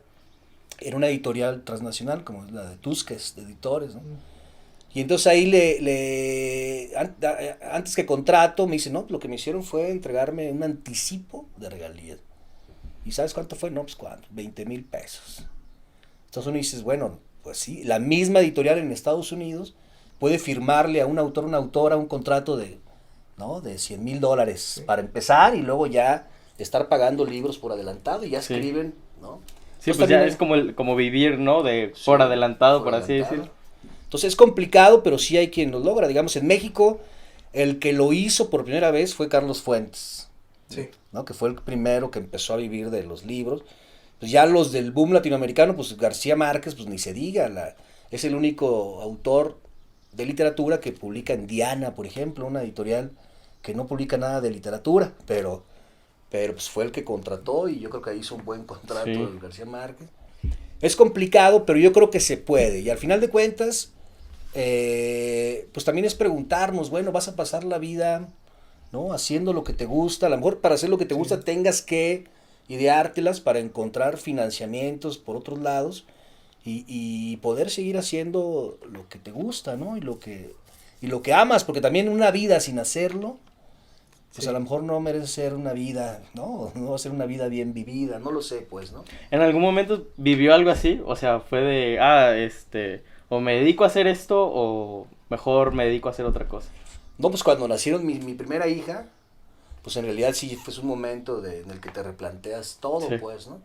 en una editorial transnacional como la de Tusquets, de editores, ¿no? Y entonces ahí antes que contrato, me dice, no, lo que me hicieron fue entregarme un anticipo de regalías. ¿Y sabes cuánto fue? No, pues cuánto, 20,000 pesos. Entonces uno dice, bueno, pues sí, la misma editorial en Estados Unidos puede firmarle a un autor, una autora, un contrato de $100,000 para empezar, y luego ya estar pagando libros por adelantado, y ya escriben, ¿no? Sí, pues ya es como vivir, ¿no? Por adelantado, por así decirlo. Entonces es complicado, pero sí hay quien lo logra. Digamos, en México, el que lo hizo por primera vez fue Carlos Fuentes. Sí. ¿no? Que fue el primero que empezó a vivir de los libros. Pues ya los del boom latinoamericano, pues García Márquez, pues ni se diga, es el único autor de literatura que publica en Diana, por ejemplo, una editorial que no publica nada de literatura, pero pues fue el que contrató y yo creo que hizo un buen contrato el García Márquez. Es complicado, pero yo creo que se puede. Y al final de cuentas, pues también es preguntarnos, bueno, vas a pasar la vida, ¿no? Haciendo lo que te gusta. A lo mejor para hacer lo que te gusta tengas que ideártelas para encontrar financiamientos por otros lados y poder seguir haciendo lo que te gusta, ¿no? Y lo que amas, porque también una vida sin hacerlo, pues a lo mejor no merece ser una vida, ¿no? No va a ser una vida bien vivida, no lo sé, pues, ¿no? ¿En algún momento vivió algo así? O sea, fue de, o me dedico a hacer esto o mejor me dedico a hacer otra cosa. No, pues cuando nacieron mi primera hija, pues en realidad sí fue un momento en el que te replanteas todo, pues, ¿no?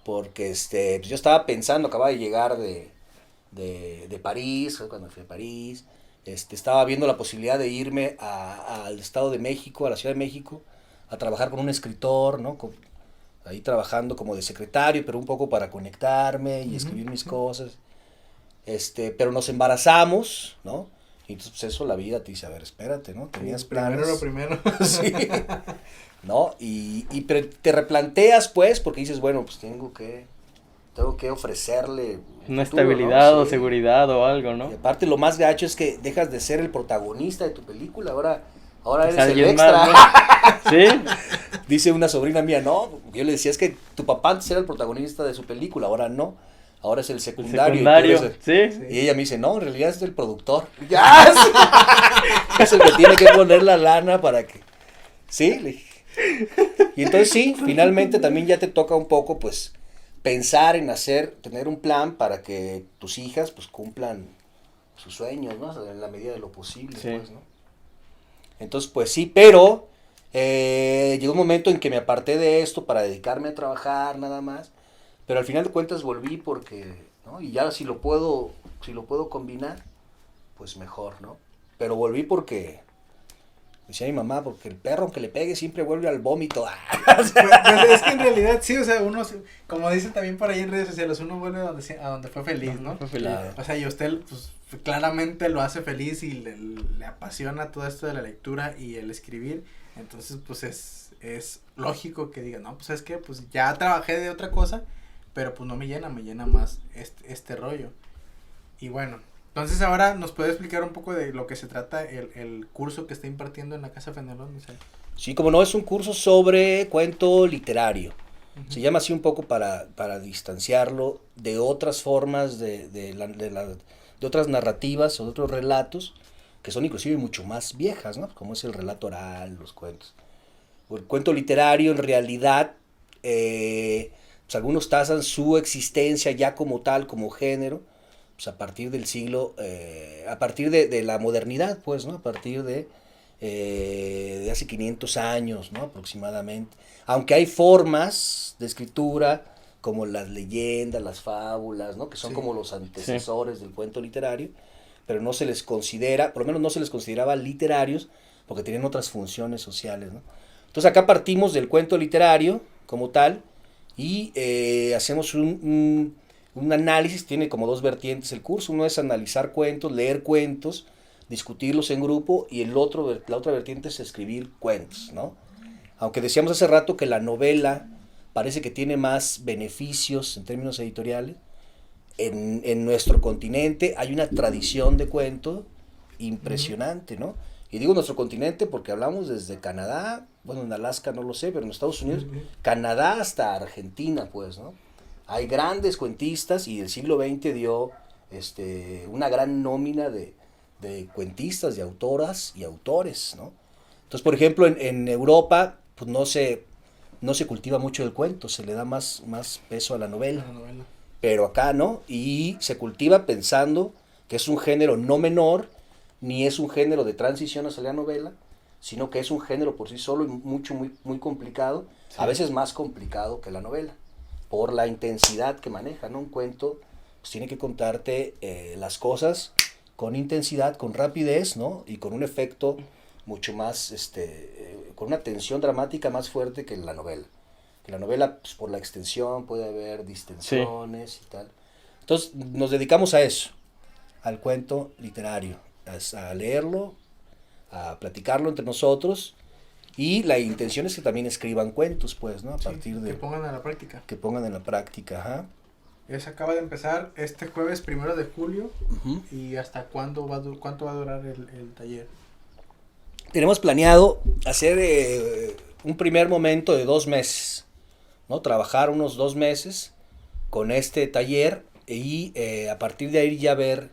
Porque pues yo estaba pensando, acababa de llegar de París, fue cuando fui a París, estaba viendo la posibilidad de irme al Estado de México, a la Ciudad de México, a trabajar con un escritor, ¿no? Ahí trabajando como de secretario, pero un poco para conectarme y escribir mis cosas. Pero nos embarazamos, ¿no? Y entonces pues eso la vida te dice, a ver, espérate, ¿no? Tenías planes. Primero. Sí. ¿No? Pero te replanteas, pues, porque dices, bueno, pues tengo que ofrecerle una futuro, estabilidad, ¿no? o Sí. seguridad o algo, ¿no? Y aparte lo más gacho es que dejas de ser el protagonista de tu película, ahora eres el alguien extra. más, ¿no? Sí. Dice una sobrina mía, no, yo le decía, es que tu papá antes era el protagonista de su película, ahora no, ahora es el secundario. Sí. Y ella me dice, no, en realidad es el productor. ¡Ya! Es el que tiene que poner la lana para que... Sí, le dije. Y entonces sí, finalmente también ya te toca un poco, pues, pensar en tener un plan para que tus hijas, pues, cumplan sus sueños, ¿no? En la medida de lo posible, Sí. pues, ¿no? Entonces, pues sí, pero llegó un momento en que me aparté de esto para dedicarme a trabajar nada más, pero al final de cuentas volví porque, ¿no? Y ya si lo puedo combinar, pues mejor, ¿no? Pero volví porque, decía mi mamá, porque el perro aunque le pegue siempre vuelve al vómito. Pues es que en realidad sí, o sea, uno, como dicen también por ahí en redes sociales, uno vuelve a donde fue feliz, ¿no? Fue feliz. Claro. O sea, y usted, pues, claramente lo hace feliz y le apasiona todo esto de la lectura y el escribir, entonces, pues, es lógico que diga, no, pues, es que, pues, ya trabajé de otra cosa, pero, pues, no me llena más este rollo. Y bueno, entonces ahora nos puede explicar un poco de lo que se trata el curso que está impartiendo en la Casa Fenelón, o sea. Sí, como no, es un curso sobre cuento literario. Se llama así un poco para distanciarlo de otras formas de otras narrativas o de otros relatos que son inclusive mucho más viejas, ¿no? Como es el relato oral, los cuentos. O el cuento literario en realidad, pues algunos tasan su existencia ya como tal, como género, pues a partir del siglo, a partir de la modernidad, pues, ¿no? A partir de hace 500 años, ¿no? Aproximadamente. Aunque hay formas de escritura como las leyendas, las fábulas, ¿no? Que son como los antecesores del cuento literario, pero no se les considera, por lo menos no se les consideraba literarios porque tenían otras funciones sociales, ¿no? Entonces acá partimos del cuento literario como tal y hacemos un análisis, tiene como dos vertientes el curso. Uno es analizar cuentos, leer cuentos, discutirlos en grupo, y la otra vertiente es escribir cuentos, ¿no? Aunque decíamos hace rato que la novela parece que tiene más beneficios en términos editoriales, en nuestro continente hay una tradición de cuento impresionante, ¿no? Y digo nuestro continente porque hablamos desde Canadá, bueno, en Alaska no lo sé, pero en Estados Unidos, Canadá hasta Argentina, pues, ¿no? Hay grandes cuentistas y el siglo XX dio una gran nómina de cuentistas, de autoras y autores, ¿no? Entonces, por ejemplo, en Europa, pues no se cultiva mucho el cuento, se le da más peso a la novela. Pero acá no, y se cultiva pensando que es un género no menor, ni es un género de transición hacia la novela, sino que es un género por sí solo y muy complicado, sí. A veces más complicado que la novela, por la intensidad que maneja, ¿no? Un cuento pues tiene que contarte las cosas con intensidad, con rapidez, ¿no? Y con un efecto mucho más con una tensión dramática más fuerte que en la novela. En la novela, pues, por la extensión, puede haber distensiones y tal. Entonces, nos dedicamos a eso, al cuento literario, a leerlo, a platicarlo entre nosotros, y la intención es que también escriban cuentos, pues, ¿no? A partir de... Que pongan a la práctica. Que pongan en la práctica, ajá. Se acaba de empezar este jueves 1 de julio. Uh-huh. ¿Y hasta cuánto va a durar el taller? Tenemos planeado hacer un primer momento de 2 meses, ¿no? Trabajar unos 2 meses con este taller y a partir de ahí ya ver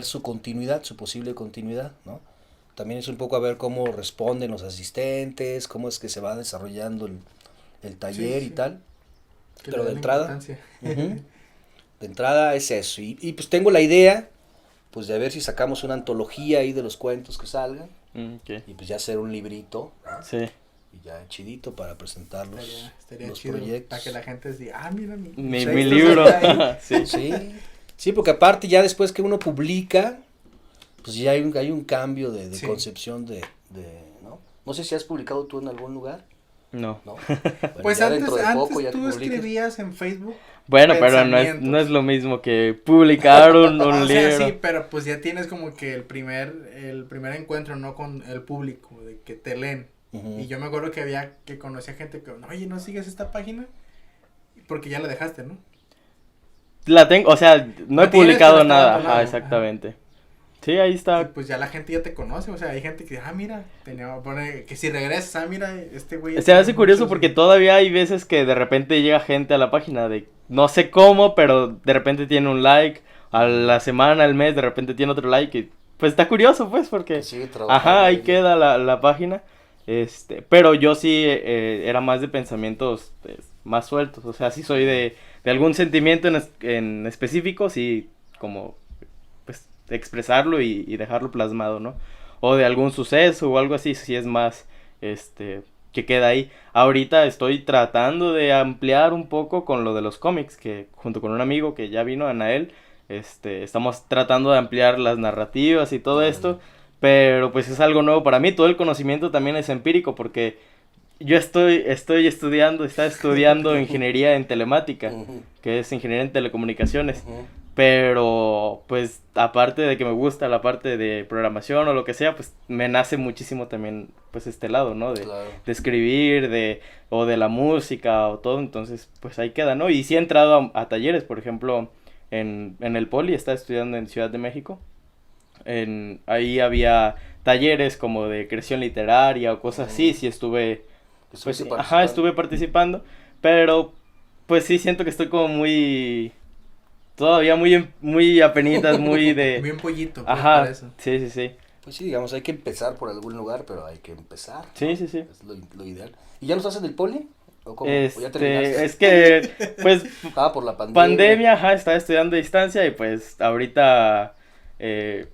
su continuidad, su posible continuidad, ¿no? También es un poco a ver cómo responden los asistentes, cómo es que se va desarrollando el taller y tal. Que pero le de den entrada, importancia. de entrada es eso. Y pues tengo la idea, pues de ver si sacamos una antología ahí de los cuentos que salgan. Okay. Y pues ya hacer un librito, ¿no? Sí. Y ya chidito para presentar Estaría los chido proyectos. para que la gente diga, mira mi textos libro. ahí. Sí. Sí, porque aparte ya después que uno publica, pues ya hay un cambio de Sí. concepción ¿no? No sé si has publicado tú en algún lugar. No. ¿No? Bueno, Pues ya antes dentro de poco ya tú te publicas. escribías en Facebook. Bueno, pero no es lo mismo que publicar un O sea, libro. sí, pero pues ya tienes como que el primer encuentro, ¿no? Con el público, de que te leen. Uh-huh. Y yo me acuerdo que conocía gente que, oye, ¿no sigues esta página? Porque ya la dejaste, ¿no? La tengo, o sea, no he La tienes, publicado pero está nada. abandonado. Ajá, exactamente. Sí, ahí Y está. pues ya la gente ya te conoce, o sea, hay gente que, mira, pone que si regresas, mira, este güey. Se hace curioso muchos- porque todavía hay veces que de repente llega gente a la página de no sé cómo, pero de repente tiene un like, a la semana, al mes, de repente tiene otro like y pues está curioso pues porque Sigue trabajando. ajá, ahí queda la página. Pero yo sí era más de pensamientos pues, más sueltos, o sea, sí soy de algún sentimiento en específico, sí, como pues expresarlo y dejarlo plasmado, ¿no? O de algún suceso o algo así, sí es más, que queda ahí. Ahorita estoy tratando de ampliar un poco con lo de los cómics, que junto con un amigo que ya vino, Anael, estamos tratando de ampliar las narrativas y todo esto, pero pues es algo nuevo para mí, todo el conocimiento también es empírico, porque yo estaba estudiando ingeniería en telemática, Uh-huh. que es ingeniería en telecomunicaciones. Uh-huh. Pero, pues, aparte de que me gusta la parte de programación o lo que sea, pues, me nace muchísimo también, pues, este lado, ¿no? Claro. De escribir, o de la música, o todo, entonces, pues, ahí queda, ¿no? Y sí he entrado a talleres, por ejemplo, en el Poli, estaba estudiando en Ciudad de México, ahí había talleres como de creación literaria o cosas así, sí estuve, pues, estuve participando, pero, pues, sí siento que estoy como todavía muy apenitas, muy de... Bien pollito, pues, Ajá, para eso. sí. Pues sí, digamos, hay que empezar por algún lugar, pero hay que empezar. Sí. Es lo ideal. ¿Y ya no estás en el Poli? ¿O cómo? ¿O ya terminaste? Es que, pues, Por la pandemia. ajá, estaba estudiando a distancia y pues ahorita,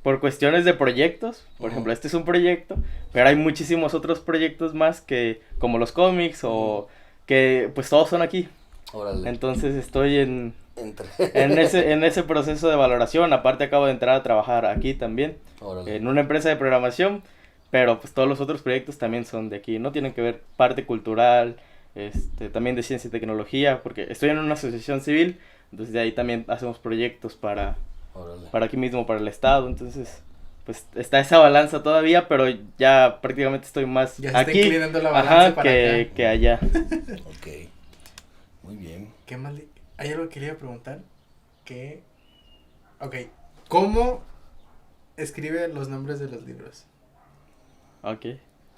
por cuestiones de proyectos, por ejemplo, este es un proyecto, pero hay muchísimos otros proyectos más que, como los cómics o que, pues todos son aquí. Órale. Entonces estoy en Entre. ese proceso de valoración. Aparte acabo de entrar a trabajar aquí también, Órale. en una empresa de programación, pero pues todos los otros proyectos también son de aquí, no tienen que ver parte cultural, también de ciencia y tecnología, porque estoy en una asociación civil, entonces de ahí también hacemos proyectos para Órale. aquí mismo, para el estado, entonces pues está esa balanza todavía, pero ya prácticamente estoy más Ya se está aquí, inclinando la balanza ajá, para acá. que allá. Ok. Muy bien. ¿Qué más hay algo que quería preguntar? Ok, ¿cómo escribe los nombres de los libros? Ok.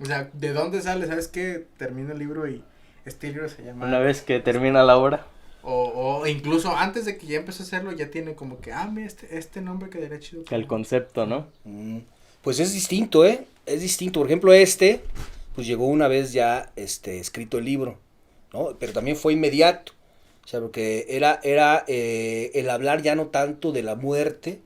O sea, ¿de dónde sale? ¿Sabes qué? Termina el libro y este libro se llama... Una vez que termina la obra. O incluso antes de que ya empezó a hacerlo, ya tiene como que, mira, este nombre quedaría chido. El concepto, ¿no? Pues es distinto, ¿eh? Es distinto. Por ejemplo, pues llegó una vez ya escrito el libro, ¿no? Pero también fue inmediato. O sea, porque era el hablar ya no tanto de la muerte,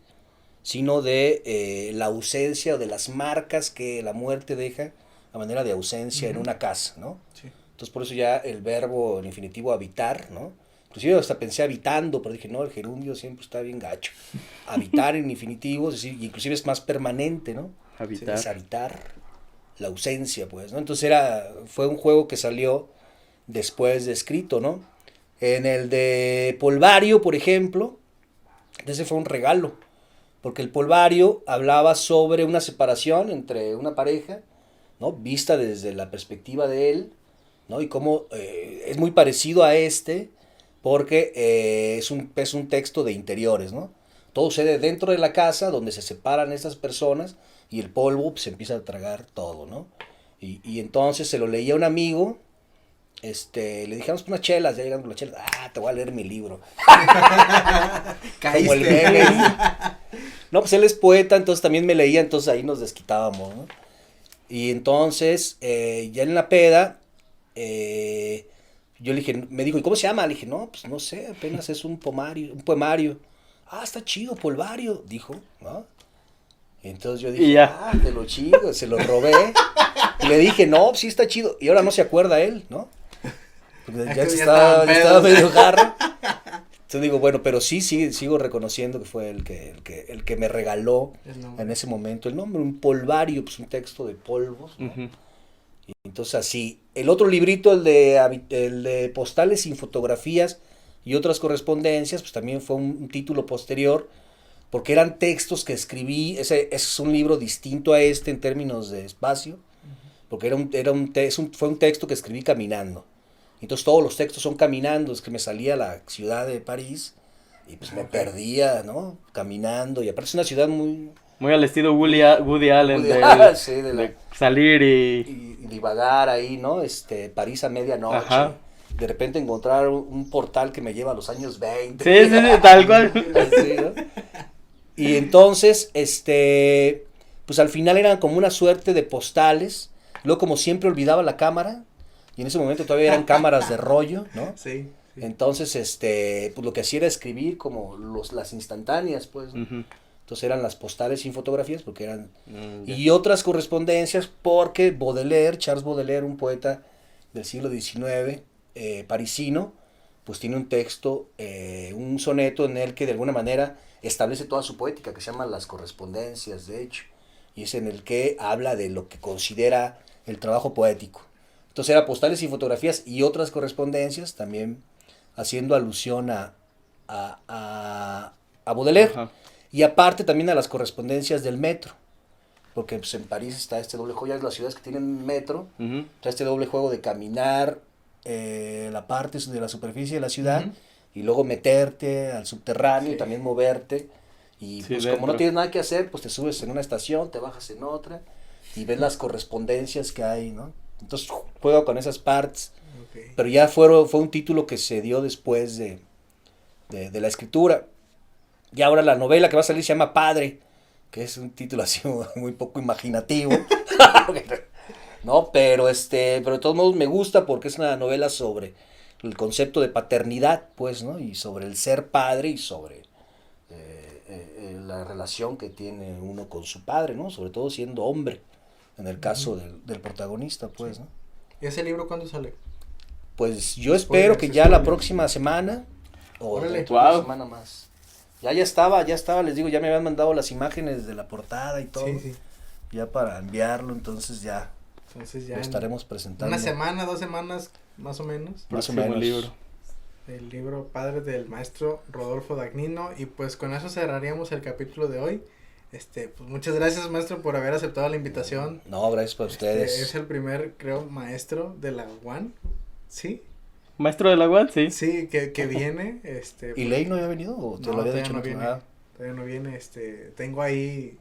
sino de la ausencia o de las marcas que la muerte deja a manera de ausencia en una casa, ¿no? Sí. Entonces por eso ya el verbo en infinitivo habitar, ¿no? Inclusive hasta pensé habitando, pero dije, no, el gerundio siempre está bien gacho. Habitar en infinitivo, es decir, inclusive es más permanente, ¿no? Habitar. Es habitar la ausencia, pues, ¿no? Entonces fue un juego que salió después de escrito, ¿no? En el de Polvario, por ejemplo, ese fue un regalo, porque el Polvario hablaba sobre una separación entre una pareja, ¿no? Vista desde la perspectiva de él, ¿no? Y cómo es muy parecido a porque es un texto de interiores, ¿no? Todo sucede dentro de la casa donde se separan estas personas y el polvo pues, se empieza a tragar todo, ¿no? Y entonces se lo leía a un amigo, le dijimos unas chelas, ya llegando las chelas, te voy a leer mi libro. Como el meme. No, pues él es poeta, entonces también me leía, entonces ahí nos desquitábamos, ¿no? Y entonces, ya en la peda, yo le dije, me dijo, ¿y cómo se llama? Le dije, no, pues no sé, apenas es un poemario. Está chido, Polvario, dijo, ¿no? Entonces yo dije, te lo chido, se lo robé. Y le dije, no, pues sí está chido. Y ahora no se acuerda él, ¿no? Porque ya estaba medio jarro. Entonces digo, bueno, pero sí, sigo reconociendo que fue el que me regaló en ese momento el nombre, un polvario, pues un texto de polvos, ¿no? Uh-huh. Y entonces así, el otro librito, el de postales sin fotografías y otras correspondencias, pues también fue un título posterior, porque eran textos que escribí, ese es un libro distinto a en términos de espacio, porque fue un texto que escribí caminando. Entonces todos los textos son caminando, es que me salía a la ciudad de París y pues me perdía, ¿no? Caminando, y aparte es una ciudad muy... Muy al estilo Woody Allen, sí, de salir y divagar ahí, ¿no? París a medianoche. Ajá. De repente encontrar un portal que me lleva a los años 20. Sí, tal cual. Sí, ¿no? Y entonces, pues al final eran como una suerte de postales. Luego, como siempre, olvidaba la cámara. Y en ese momento todavía eran cámaras de rollo, ¿no? Sí. Entonces, pues lo que hacía era escribir como las instantáneas, pues, ¿no? Uh-huh. Entonces eran las postales sin fotografías, porque eran... Y otras correspondencias, porque Charles Baudelaire, un poeta del siglo XIX, parisino, pues tiene un texto, un soneto en el que de alguna manera establece toda su poética, que se llama Las Correspondencias, de hecho, y es en el que habla de lo que considera el trabajo poético. Entonces era postales y fotografías y otras correspondencias, también haciendo alusión a Baudelaire. Ajá. Y aparte también a las correspondencias del metro, porque pues, en París está este doble juego, ya las ciudades que tienen metro, uh-huh. Está este doble juego de caminar la parte de la superficie de la ciudad, uh-huh. Y luego meterte al subterráneo, sí. Y también moverte, y sí, pues como no tienes nada que hacer, pues te subes en una estación, te bajas en otra, y ves las correspondencias que hay, ¿no? Entonces juego con esas partes, okay. Pero ya fue un título que se dio después de la escritura. Y ahora la novela que va a salir se llama Padre, que es un título así muy poco imaginativo. No, pero de todos modos me gusta porque es una novela sobre el concepto de paternidad, pues, ¿no? Y sobre el ser padre y sobre la relación que tiene uno con su padre, ¿no? Sobre todo siendo hombre, en el caso del protagonista, pues, sí. ¿No? ¿Y ese libro cuándo sale? Pues yo espero que ya la próxima semana o la semana más. Ya estaba, les digo, ya me habían mandado las imágenes de la portada y todo. Sí. Ya para enviarlo, entonces ya lo estaremos presentando. Una semana, 2 semanas, más o menos. Más o menos. Libro. El libro Padre del maestro Rodolfo Dagnino. Y pues con eso cerraríamos el capítulo de hoy. Pues muchas gracias, maestro, por haber aceptado la invitación. No, gracias por ustedes. Es el primer, creo, maestro de la UAN, ¿sí? ¿Maestro de la UAN? Sí. Sí, que viene, ¿Y Ley no había venido o te lo había dicho? No viene, todavía no viene, tengo ahí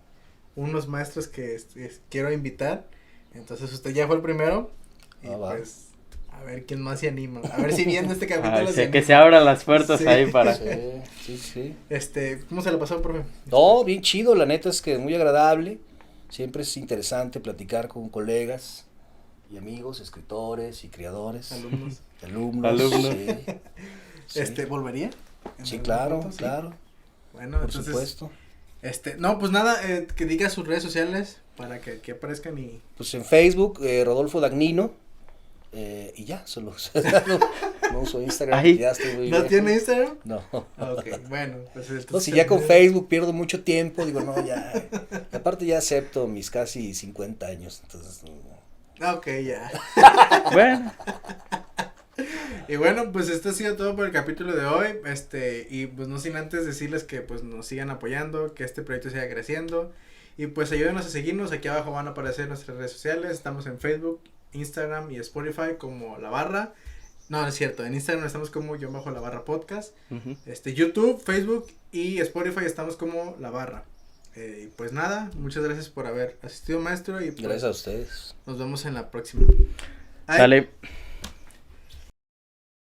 unos maestros que quiero invitar, entonces usted ya fue el primero, y pues, a ver quién más se anima, a ver si viene este capítulo. Que se abran las puertas, sí. Ahí para... Sí. ¿Cómo se le pasó, profe? No, bien chido, la neta es que muy agradable, siempre es interesante platicar con colegas y amigos, escritores y creadores. Alumnos. Sí. ¿Volvería? Sí, claro, ¿sí? Claro. Bueno, por supuesto. No, pues nada, que diga sus redes sociales para que aparezcan y... Pues en Facebook, Rodolfo Dagnino, Y ya, solo no uso Instagram, Ay. ya estoy muy ¿No bien. tiene Instagram? No. Ok, bueno, pues entonces. No, si ya con Facebook pierdo mucho tiempo, digo, no, ya. Y aparte ya acepto mis casi 50 años, entonces. Ok, ya. Bueno, Y bueno, pues esto ha sido todo por el capítulo de hoy. Y pues no sin antes decirles que pues nos sigan apoyando, que este proyecto siga creciendo. Y pues ayúdenos a seguirnos. Aquí abajo van a aparecer nuestras redes sociales. Estamos en Facebook, Instagram y Spotify como La Barra. No, no es cierto. En Instagram estamos como _La Barra Podcast. ujú. YouTube, Facebook y Spotify estamos como La Barra. Y pues nada, muchas gracias por haber asistido, maestro. Y pues Gracias a ustedes. nos vemos en la próxima. Ay. Sale.